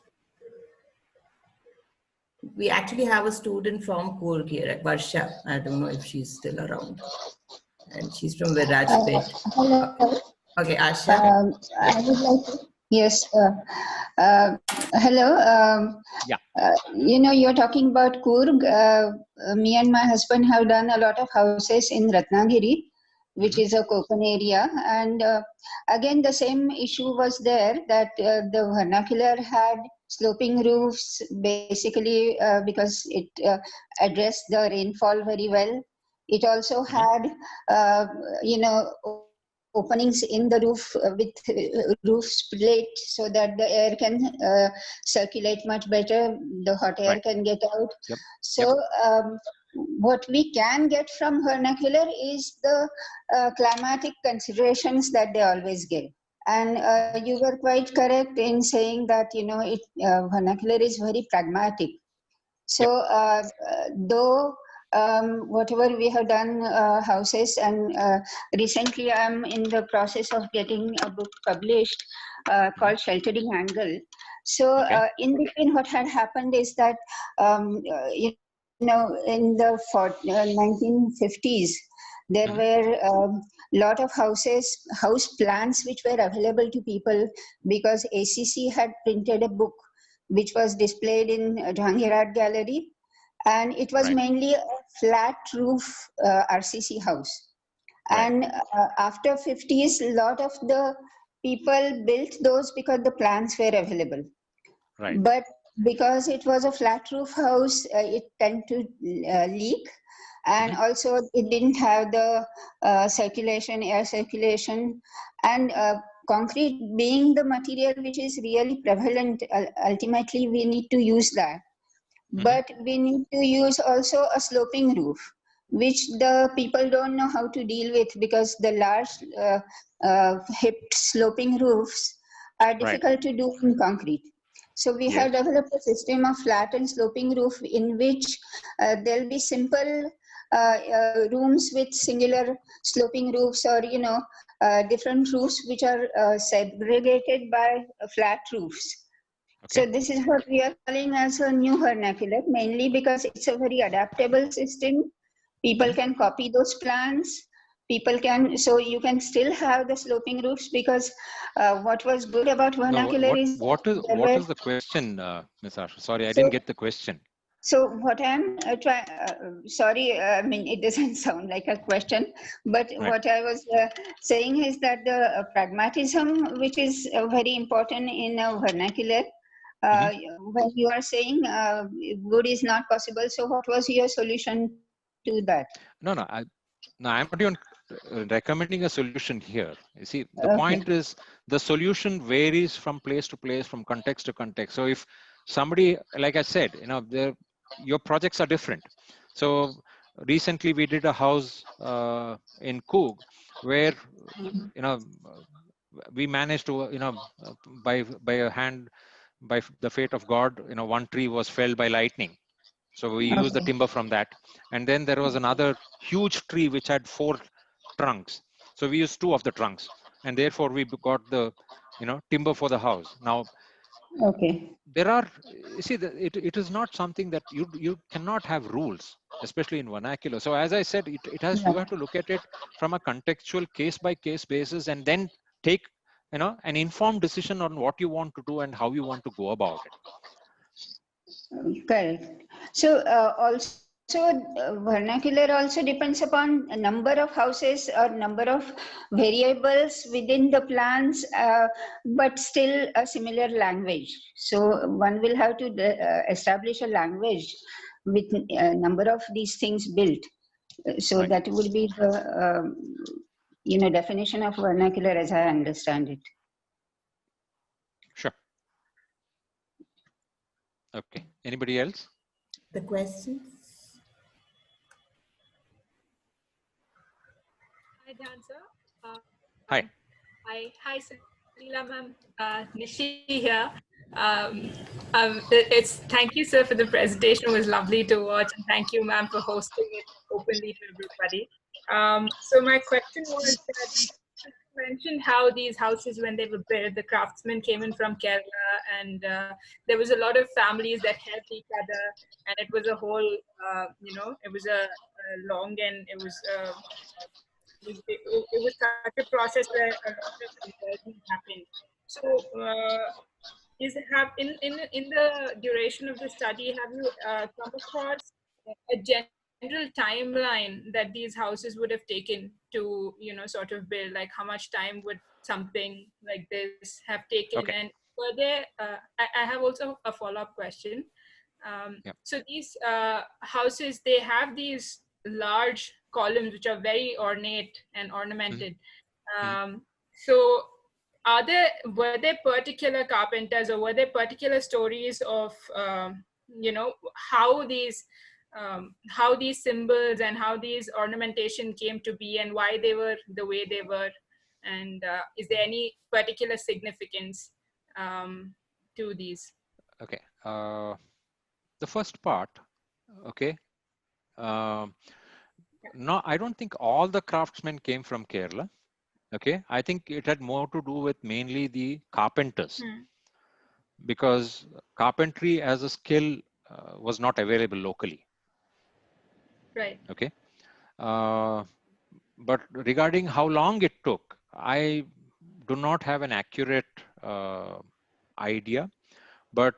We actually have a student from Coorg here, Varsha. I don't know if she's still around. And she's from Virajpet. Hello. Okay, Asha. I would like to, yes. Hello. Yeah. You're talking about Coorg. Me and my husband have done a lot of houses in Ratnagiri, which is a Konkan area. And again, the same issue was there, that the vernacular had sloping roofs, basically because it addressed the rainfall very well. It also had, openings in the roof with roof split so that the air can circulate much better, the hot air can get out. Yep. So what we can get from vernacular is the climatic considerations that they always give. And you were quite correct in saying that, vernacular is very pragmatic. So though whatever we have done houses, and recently I'm in the process of getting a book published called Sheltering Angle. So in between, what had happened is that in the 1950s there were a lot of house plans which were available to people, because ACC had printed a book which was displayed in Jahangir Art Gallery. And it was mainly a flat roof RCC house. And after 50s, a lot of the people built those because the plans were available. But because it was a flat roof house, it tended to leak. And also it didn't have the air circulation. And concrete being the material which is really prevalent, ultimately we need to use that. But we need to use also a sloping roof, which the people don't know how to deal with, because the large hipped sloping roofs are difficult to do in concrete. So we have developed a system of flat and sloping roof in which there'll be simple rooms with singular sloping roofs, or different roofs which are segregated by flat roofs. So this is what we are calling as a new vernacular, mainly because it's a very adaptable system. People can copy those plans. So you can still have the sloping roofs, because what was good about vernacular is... What is the question, Ms. Asha? Sorry, I didn't get the question. So what I'm trying, sorry, I mean, it doesn't sound like a question, but what I was saying is that the pragmatism, which is very important in a vernacular, when you are saying good is not possible, so what was your solution to that? No, I'm not even recommending a solution here. You see, the point is the solution varies from place to place, from context to context. So if somebody, like I said, your projects are different. So recently we did a house in Coog where, you know, we managed to, by a hand, by the fate of God, one tree was felled by lightning. So we used the Okay. timber from that. And then there was another huge tree which had 4 trunks. So we used 2 of the trunks. And therefore we got the, timber for the house. Now, Okay. there are, you see, it is not something that you cannot have rules, especially in vernacular. So as I said, you have to look at it from a contextual case by case basis, and then take, an informed decision on what you want to do and how you want to go about it. Correct. So also vernacular also depends upon a number of houses or number of variables within the plans, but still a similar language. So one will have to establish a language with a number of these things built. So Right. that would be the definition of vernacular as I understand it. Sure. Okay. Anybody else? The questions? Hi, Dancer. Hi. Hi, Salila ma'am. Nishi here. Thank you, sir, for the presentation. It was lovely to watch, and thank you, ma'am, for hosting it openly to everybody. So my question was that you mentioned how these houses, when they were built, the craftsmen came in from Kerala, and there was a lot of families that helped each other, and it was a whole, it was a long, and it was such a process where a lot of involvement happened. So, in the duration of the study, have you come across a general timeline that these houses would have taken to, sort of build? Like, how much time would something like this have taken? Okay. And were there? I have also a follow-up question. Yep. So these houses, they have these large columns which are very ornate and ornamented. So were there particular carpenters, or were there particular stories of how these symbols and how these ornamentation came to be, and why they were the way they were, and is there any particular significance to these? Okay. The first part, okay. No, I don't think all the craftsmen came from Kerala. Okay. I think it had more to do with mainly the carpenters, because carpentry as a skill was not available locally. Right. Okay. But regarding how long it took, I do not have an accurate idea. But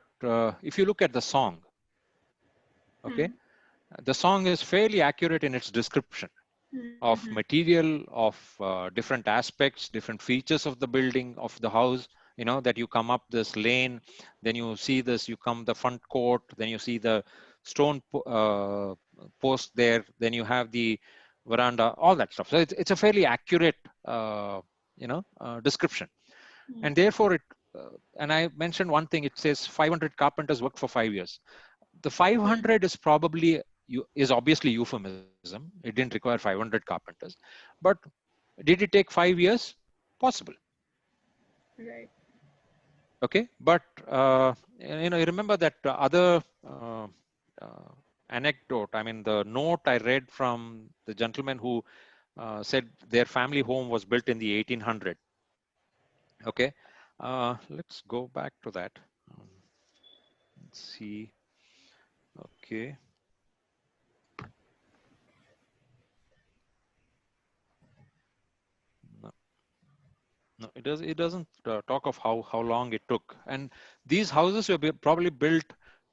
if you look at the song, okay, the song is fairly accurate in its description of material, of different aspects, different features of the building, of the house, that you come up this lane, then you see this, you come the front court, then you see the stone post there, then you have the veranda, all that stuff. So it's a fairly accurate, description. And therefore and I mentioned one thing, it says 500 carpenters worked for 5 years. The 500 is probably is obviously euphemism. It didn't require 500 carpenters, but did it take 5 years? Possible. Right. Okay, but you remember that other anecdote. I mean, the note I read from the gentleman who said their family home was built in the 1800. Okay, let's go back to that. Let's see. Okay. No, it doesn't talk of how long it took. And these houses were probably built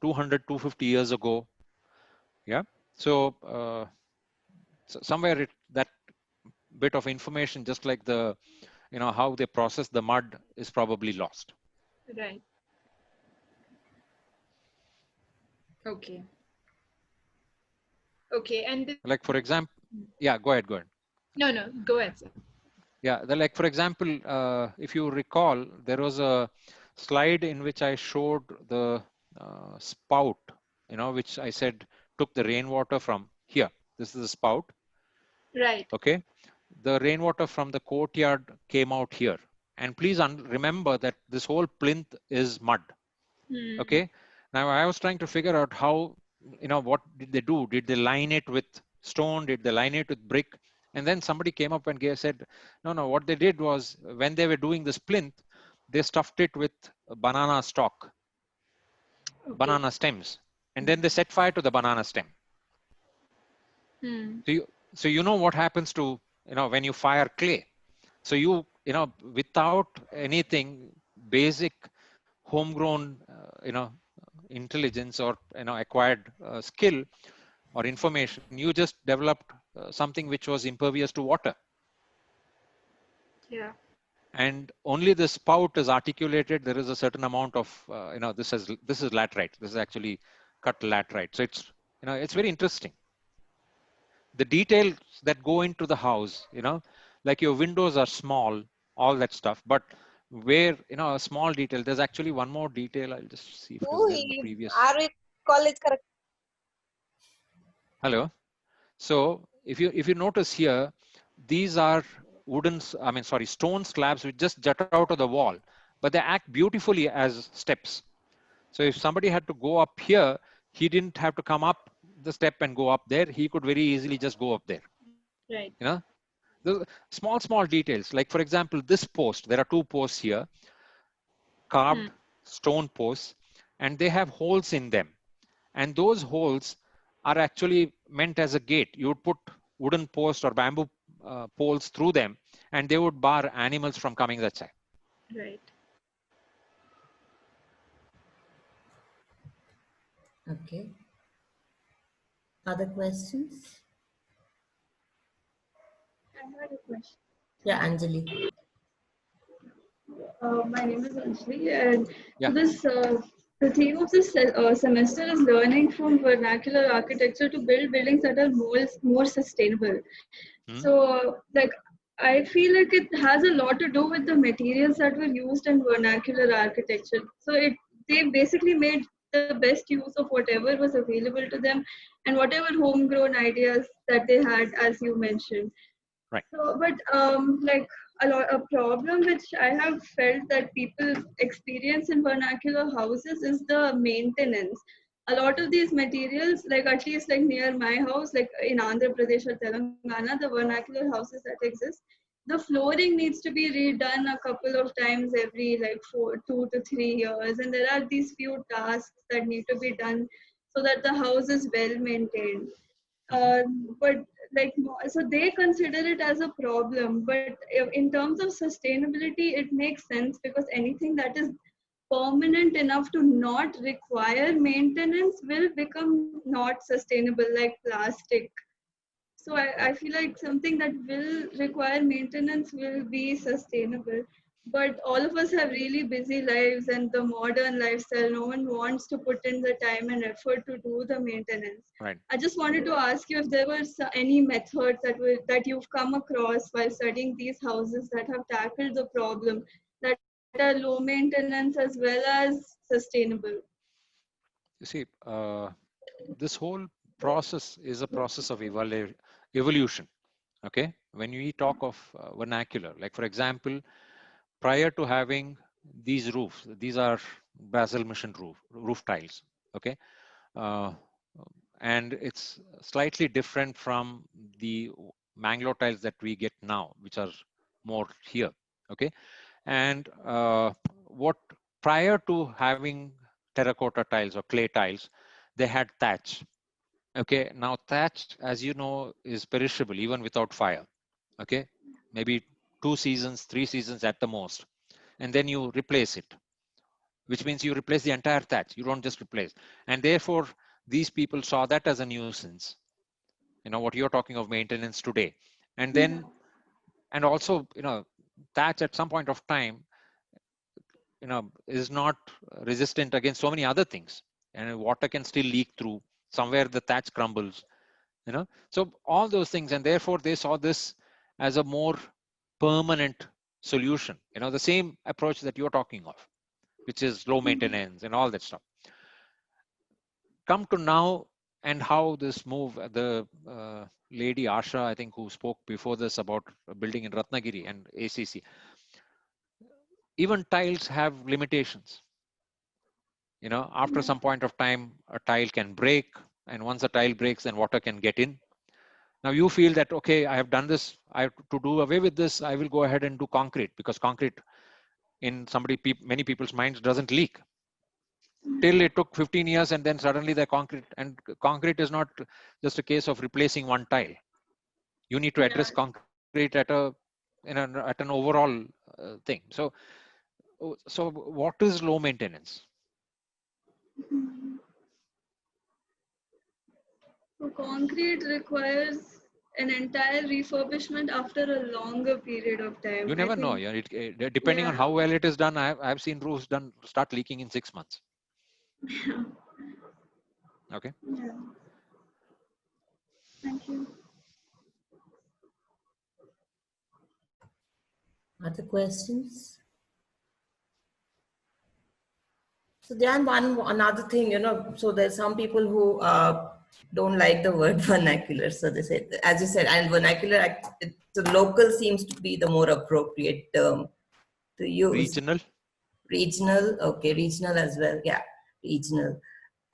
200, 250 years ago. Yeah. So, somewhere that bit of information, just like the, how they process the mud, is probably lost. Right. Okay. Okay. And Like, for example, yeah, go ahead. no, go ahead, sir. Yeah, like, for example, if you recall, there was a slide in which I showed the spout, which I said took the rainwater from here, This is the spout. Right. Okay. The rainwater from the courtyard came out here. And please remember that this whole plinth is mud. Hmm. Okay. Now I was trying to figure out how, what did they do? Did they line it with stone? Did they line it with brick? And then somebody came up and said, no, what they did was when they were doing this plinth, they stuffed it with banana stalk, Okay. banana stems, and then they set fire to the banana stem. Hmm. So you know what happens to, when you fire clay. So without anything basic, homegrown, intelligence or acquired skill or information, you just developed something which was impervious to water. Yeah. And only the spout is articulated. There is a certain amount of, this is laterite. This is actually cut laterite. So it's very interesting. The details that go into the house, like your windows are small, all that stuff. But where, a small detail, there's actually one more detail. I'll just see if it is there in the previous. College correct. Hello. So if you notice here, these are stone slabs which just jut out of the wall, but they act beautifully as steps. So if somebody had to go up here, he didn't have to come up the step and go up there. He could very easily just go up there. Right. The small details, like for example, this post, there are two posts here, carved stone posts, and they have holes in them. And those holes are actually meant as a gate. You would put wooden posts or bamboo poles through them, and they would bar animals from coming that side. Right. Okay. Other questions? I had a question. Yeah, Anjali. My name is Anjali, and Yeah. the theme of this semester is learning from vernacular architecture to build buildings that are more sustainable. So, I feel like it has a lot to do with the materials that were used in vernacular architecture. So they basically made the best use of whatever was available to them and whatever homegrown ideas that they had, as you mentioned. Right. So, but a problem which I have felt that people experience in vernacular houses is the maintenance. A lot of these materials, at least near my house, like in Andhra Pradesh or Telangana, the vernacular houses that exist, the flooring needs to be redone a couple of times every 2 to 3 years, and there are these few tasks that need to be done so that the house is well maintained. But so they consider it as a problem, but in terms of sustainability, it makes sense because anything that is permanent enough to not require maintenance will become not sustainable, like plastic. So I feel like something that will require maintenance will be sustainable. But all of us have really busy lives and the modern lifestyle. No one wants to put in the time and effort to do the maintenance. Right. I just wanted to ask you if there were any methods that you've come across while studying these houses that have tackled the problem, that are low maintenance as well as sustainable. You see, this whole process is a process of evolution. Okay. When we talk of vernacular, like for example, prior to having these roofs, these are Basel mission roof tiles. Okay. And it's slightly different from the Mangalore tiles that we get now, which are more here. Okay. And what prior to having terracotta tiles or clay tiles, they had thatch. Okay. Now thatch, as you know, is perishable even without fire. Okay. Maybe 2 seasons, 3 seasons at the most. And then you replace it, which means you replace the entire thatch. You don't just replace. And therefore, these people saw that as a nuisance. What you're talking of maintenance today. And then, and also, thatch at some point of time, is not resistant against so many other things. And water can still leak through. Somewhere the thatch crumbles, So all those things, and therefore they saw this as a more permanent solution. The same approach that you're talking of, which is low maintenance and all that stuff. Come to now, and how this move, the lady Asha, I think, who spoke before this about building in Ratnagiri and ACC, even tiles have limitations. After some point of time, a tile can break, and once a tile breaks, then water can get in. Now you feel that, okay, I have done this, I have to do away with this, I will go ahead and do concrete, because concrete in many people's minds doesn't leak. Till it took 15 years, and then suddenly the concrete is not just a case of replacing one tile. You need to address concrete at an overall thing. So what is low maintenance? So concrete requires an entire refurbishment after a longer period of time. You never know. Depending on how well it is done, I've seen roofs start leaking in 6 months. Okay. Yeah. Thank you. Other questions? So Dhyan, another thing, so there's some people who don't like the word vernacular. So they say, as you said, and vernacular, so local seems to be the more appropriate term to use. Regional? Regional, okay, regional as well. Yeah, regional.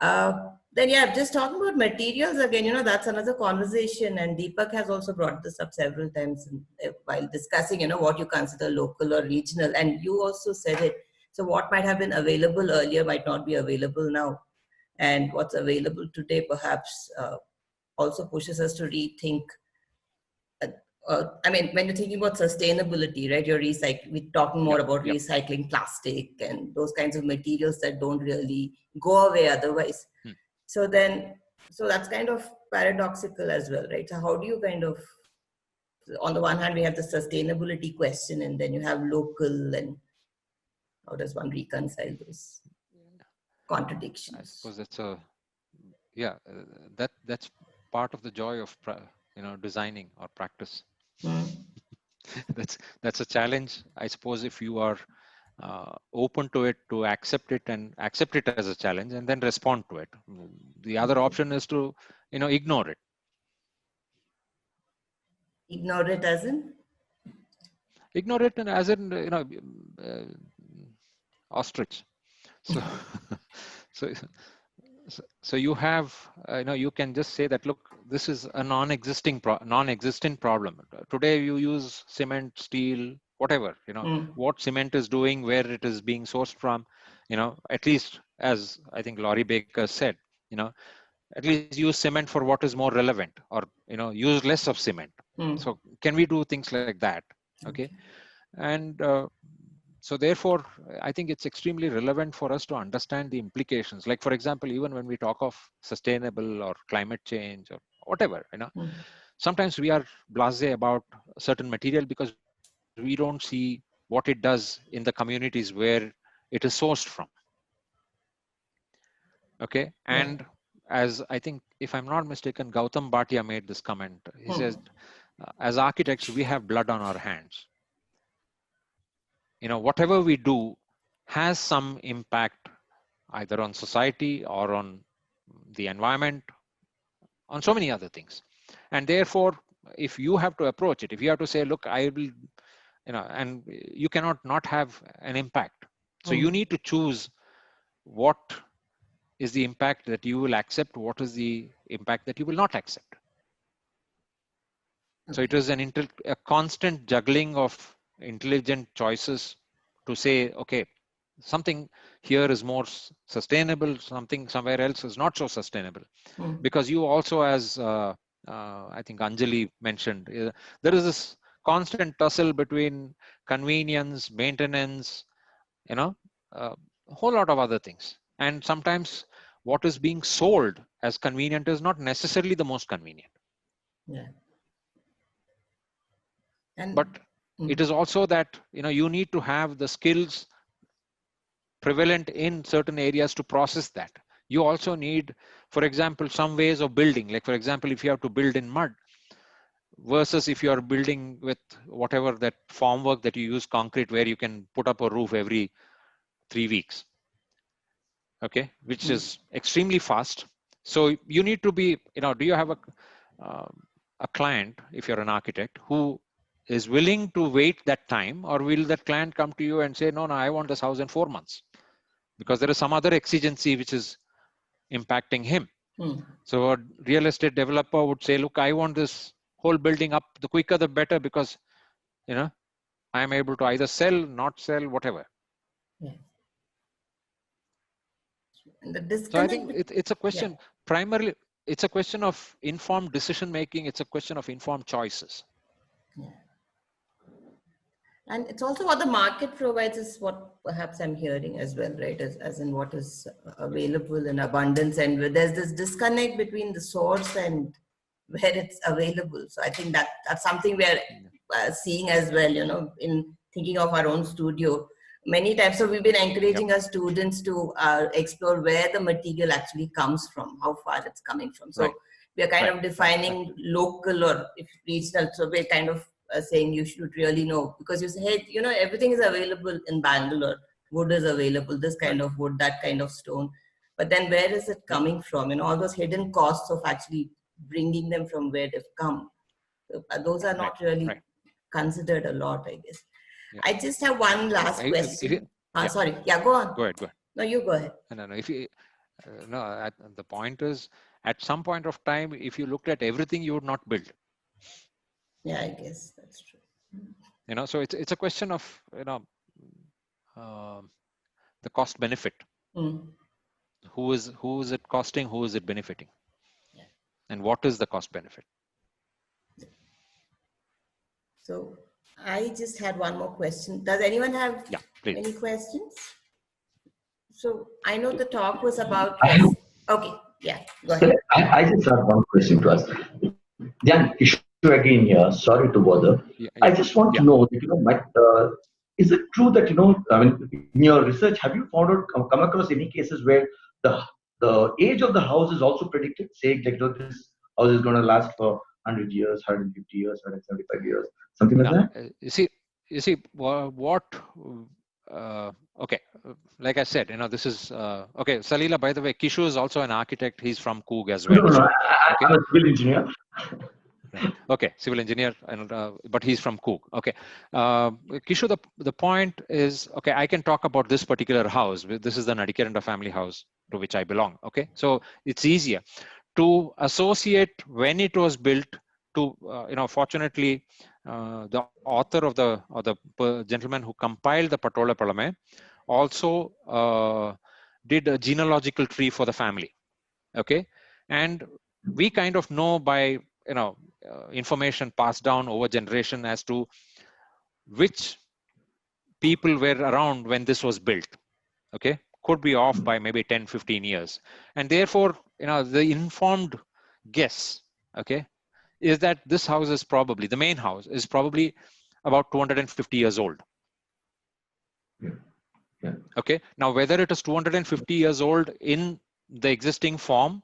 Then yeah, just talking about materials again, that's another conversation, and Deepak has also brought this up several times while discussing, what you consider local or regional, and you also said it. So what might have been available earlier might not be available now, and what's available today perhaps also pushes us to rethink. I mean, when you're thinking about sustainability, right? We're talking more about recycling plastic and those kinds of materials that don't really go away otherwise. So that's kind of paradoxical as well, right? So how do you on the one hand, we have the sustainability question, and then you have local, and how does one reconcile those contradictions? I suppose that's part of the joy of designing or practice. That's a challenge, I suppose, if you are open to it, to accept it as a challenge and then respond to it. The other option is to ignore it. Ignore it as in? Ignore it as in ostrich. So you have you can just say that, look, this is a non-existent problem. Today you use cement, steel, whatever, what cement is doing, where it is being sourced from, at least, as I think Laurie Baker said, at least use cement for what is more relevant, or use less of cement. So can we do things like that? Okay. And so therefore, I think it's extremely relevant for us to understand the implications. Like, for example, even when we talk of sustainable or climate change or whatever, sometimes we are blasé about a certain material because we don't see what it does in the communities where it is sourced from. Okay. And as I think, if I'm not mistaken, Gautam Bhatia made this comment. He says, as architects, we have blood on our hands. Whatever we do has some impact either on society or on the environment, on so many other things. And therefore, if you have to approach it, if you have to say, look, I will, and you cannot not have an impact. So you need to choose what is the impact that you will accept, what is the impact that you will not accept. So it is a constant juggling of intelligent choices to say, okay, something here is more sustainable, something somewhere else is not so sustainable. Because you also, as I think Anjali mentioned, there is this constant tussle between convenience, maintenance, a whole lot of other things. And sometimes what is being sold as convenient is not necessarily the most convenient. Yeah. But it is also that, you need to have the skills prevalent in certain areas to process that. You also need, for example, some ways of building. Like, for example, if you have to build in mud versus if you are building with whatever that formwork that you use, concrete, where you can put up a roof every 3 weeks. Okay, which is extremely fast. So you need to be, do you have a client, if you're an architect, who is willing to wait that time, or will that client come to you and say, no, I want this house in 4 months because there is some other exigency which is impacting him. So a real estate developer would say, look, I want this whole building up, the quicker the better, because I am able to either sell, not sell, whatever. Yeah. And the So I think it's a question, primarily, it's a question of informed decision making. It's a question of informed choices. Yeah. And it's also what the market provides is what perhaps I'm hearing as well, right? As in what is available in abundance, and there's this disconnect between the source and where it's available. So I think that's something we're seeing as well, in thinking of our own studio many times. So we've been encouraging our students to explore where the material actually comes from, how far it's coming from. So we are kind of defining local or if regional. So we're kind of saying you should really know, because you say, hey, everything is available in Bangalore. Wood is available, this kind of wood, that kind of stone. But then where is it coming from? All those hidden costs of actually bringing them from where they've come. So those are not really considered a lot, I guess. Yeah. I just have one last question. Sorry. Yeah, go on. Go ahead. No, you go ahead. No. If you, the point is, at some point of time, if you looked at everything, you would not build. Yeah, I guess that's true. So it's a question of, the cost benefit. Who is it costing? Who is it benefiting? Yeah. And what is the cost benefit? So I just had one more question. Does anyone have any questions? So I know the talk was about. Okay, yeah, go ahead. I just have one question to ask. Then issue again here. Sorry to bother. I just want to know that, is it true that in your research, have you come across any cases where the age of the house is also predicted? Say, this house is going to last for 100 years, 150 years, 175 years, something like that? You see what? Okay, like I said, this is okay. Salila, by the way, Kishu is also an architect. He's from Coog as well. No, I'm a civil engineer. Okay, civil engineer, and but he's from Coog. Okay, Kishu, the point is, okay, I can talk about this particular house. This is the Nadikeranda family house to which I belong. Okay, so it's easier to associate when it was built to, fortunately, the author of the gentleman who compiled the Patola Palame also did a genealogical tree for the family. Okay, and we kind of know by information passed down over generation as to which people were around when this was built. Okay, could be off by maybe 10-15 years, and therefore the informed guess, okay, is that this house is probably, the main house is probably about 250 years old. Okay, now whether it is 250 years old in the existing form,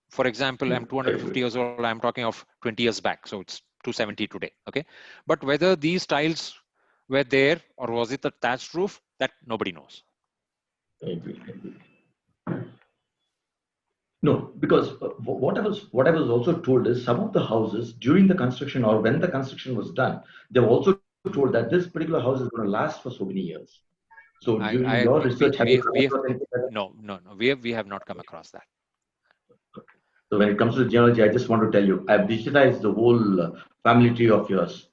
for example, I'm 250 years old, I'm talking of 20 years back, so it's 270 today. Okay, but whether these tiles were there or was it a thatched roof, that nobody knows. I agree. No, because what I was also told is some of the houses during the construction or when the construction was done, they were also told that this particular house is going to last for so many years. So during your research, no, we have not come across that. So when it comes to genealogy, I just want to tell you, I've digitized the whole family tree of yours.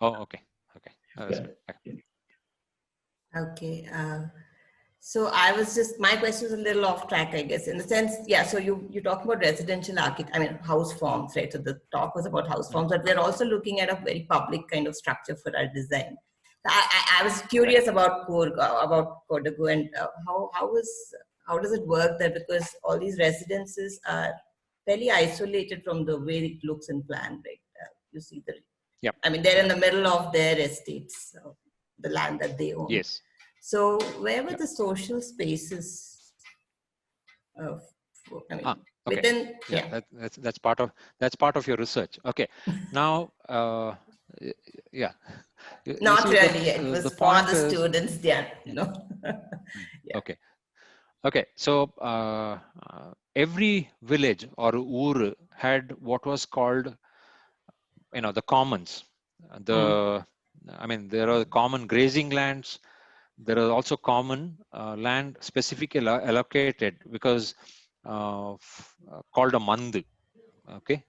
Oh, okay. Okay. So I was just, my question was a little off track, I guess, in the sense, so you talk about residential house forms, right? So the talk was about house forms, but we're also looking at a very public kind of structure for our design. I was curious about Kodagu, and how does it work there? Because all these residences are fairly isolated from the way it looks in plan, right? You see they're in the middle of their estates, the land that they own. Yes. So where were the social spaces? Within. That's part of your research. Okay. Now, Not really. It was for the students. Okay. So every village or ur had what was called, the commons. I mean, there are common grazing lands. There are also common land specifically allocated because called a mand. Okay.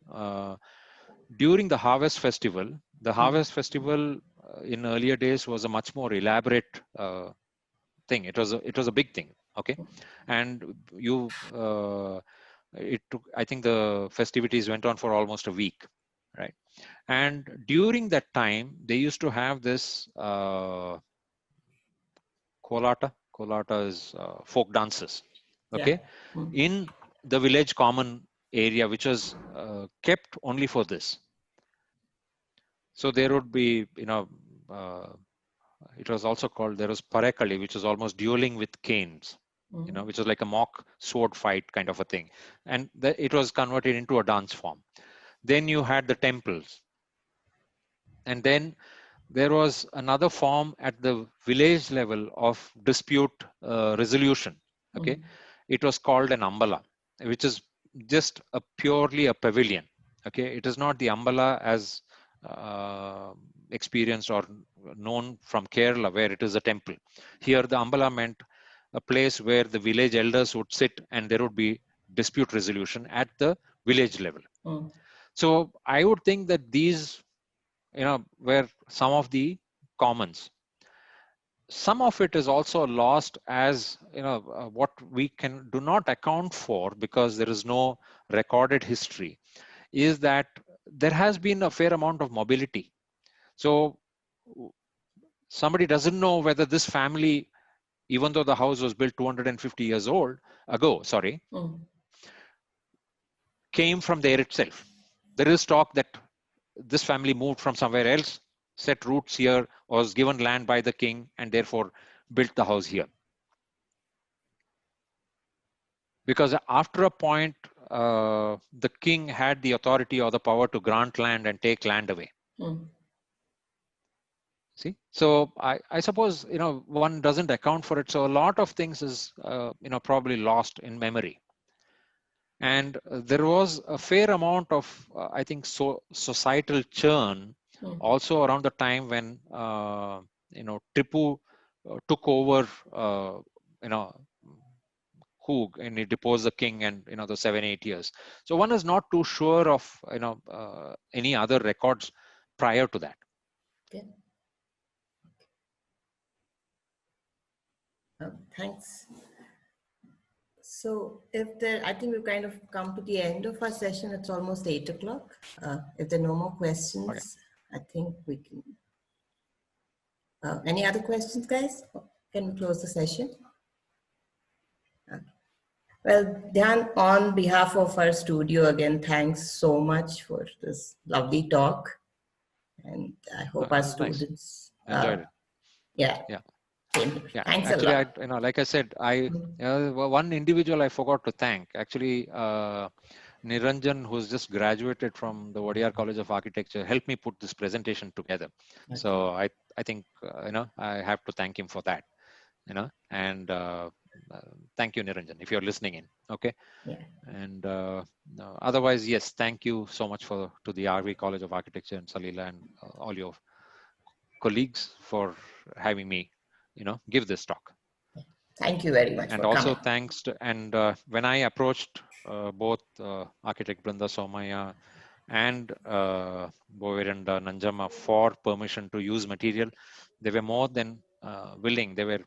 During the harvest festival, in earlier days was a much more elaborate thing. It was a big thing. Okay, and it took. I think the festivities went on for almost a week, right? And during that time, they used to have this kolata. Kolata is folk dances. Okay, in the village common area, which was kept only for this. So there would be, it was also called, there was parekali, which was almost dueling with canes, which was like a mock sword fight kind of a thing. And it was converted into a dance form. Then you had the temples. And then there was another form at the village level of dispute resolution. Okay. It was called an ambala, which is just purely a pavilion. Okay. It is not the ambala as experienced or known from Kerala, where it is a temple. Here, the ambala meant a place where the village elders would sit and there would be dispute resolution at the village level. So I would think that these, were some of the commons. Some of it is also lost as, what we do not account for because there is no recorded history, is that there has been a fair amount of mobility. So somebody doesn't know whether this family, even though the house was built 250 years ago, came from there itself. There is talk that this family moved from somewhere else, set roots here, was given land by the king, and therefore built the house here. Because after a point, the king had the authority or the power to grant land and take land away. See, so I suppose, one doesn't account for it. So a lot of things is, probably lost in memory. And there was a fair amount of, I think, societal churn also around the time when, Tipu took over, coup, and he deposed the king, and the 7-8 years. So one is not too sure of any other records prior to that. Okay. Thanks. So I think we've kind of come to the end of our session. It's almost 8 o'clock. If there are no more questions, okay, I think we can. Any other questions, guys? Can we close the session? Okay. Well, Dhyan, on behalf of our studio, again, thanks so much for this lovely talk. And I hope our students enjoyed it. Yeah. Thanks actually, a lot. like I said, one individual I forgot to thank. Actually, Niranjan, who's just graduated from the Wadiyar College of Architecture, helped me put this presentation together. Okay. So I think I have to thank him for that. And thank you, Niranjan, if you're listening in. Okay. Yeah. And otherwise, yes, thank you so much to the RV College of Architecture and Salila and all your colleagues for having me, give this talk. Thank you very much. And for also coming. Thanks to, and when I approached both architect Brinda Somaya and Boviranda Nanjamma for permission to use material, they were more than willing. They were,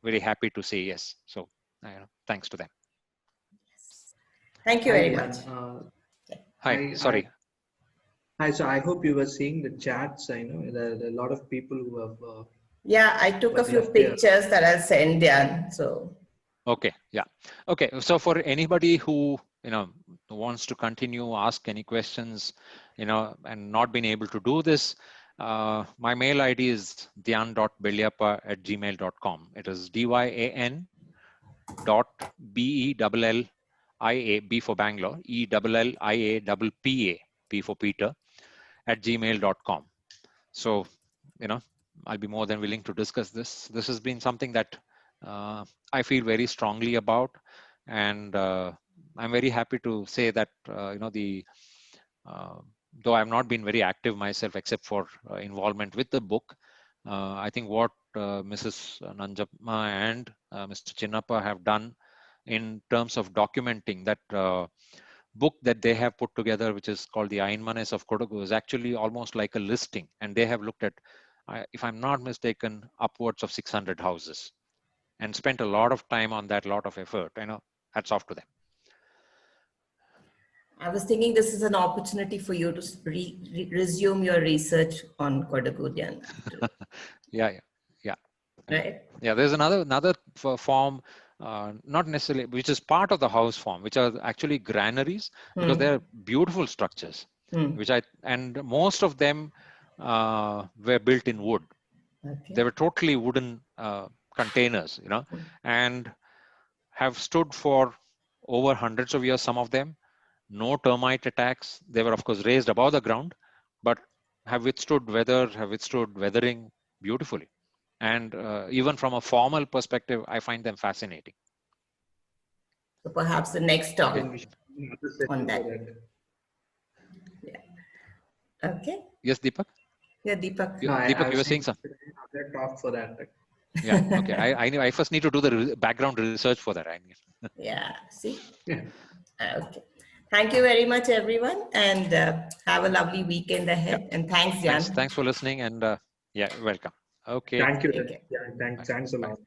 very happy to say yes. So thanks to them. Thank you very much. Hi, sorry. Hi, so I hope you were seeing the chats. I know there are a lot of people who have. Yeah, I took a few pictures that I'll send Dhyan. So. Okay, yeah. Okay, so for anybody who wants to continue, ask any questions, and not been able to do this, my mail ID is dhyan.belliappa@gmail.com. It is DYAN.BELLIA, B for Bangalore, ELLIAPPA, P for Peter, @gmail.com. So, I'll be more than willing to discuss this. This has been something that I feel very strongly about. And I'm very happy to say that, though I've not been very active myself, except for involvement with the book, I think what Mrs. Nanjapma and Mr. Chinnappa have done in terms of documenting that book that they have put together, which is called the Ainmanes of Kodagu, is actually almost like a listing. And they have looked at, if I'm not mistaken, upwards of 600 houses, and spent a lot of time on that, lot of effort. Hats off to them. I was thinking this is an opportunity for you to resume your research on Kodagu, Dhyan. Yeah. Right? Yeah, there's another form, not necessarily, which is part of the house form, which are actually granaries, because they're beautiful structures, and most of them were built in wood. Okay. They were totally wooden containers, and have stood for over hundreds of years, some of them. No termite attacks. They were, of course, raised above the ground, but have withstood weather, have withstood weathering beautifully. And even from a formal perspective, I find them fascinating. So perhaps the next talk on that. Yeah. Okay. Yes, Deepak? Yeah, Deepak. Deepak, you were saying something. Another talk for that. Yeah, okay. I first need to do the background research for that. Yeah, see? Yeah. Okay. Thank you very much, everyone, and have a lovely weekend ahead. Yeah. And thanks, Jan. Thanks for listening, and welcome. Okay. Thank you. Okay. Yeah, thanks a lot.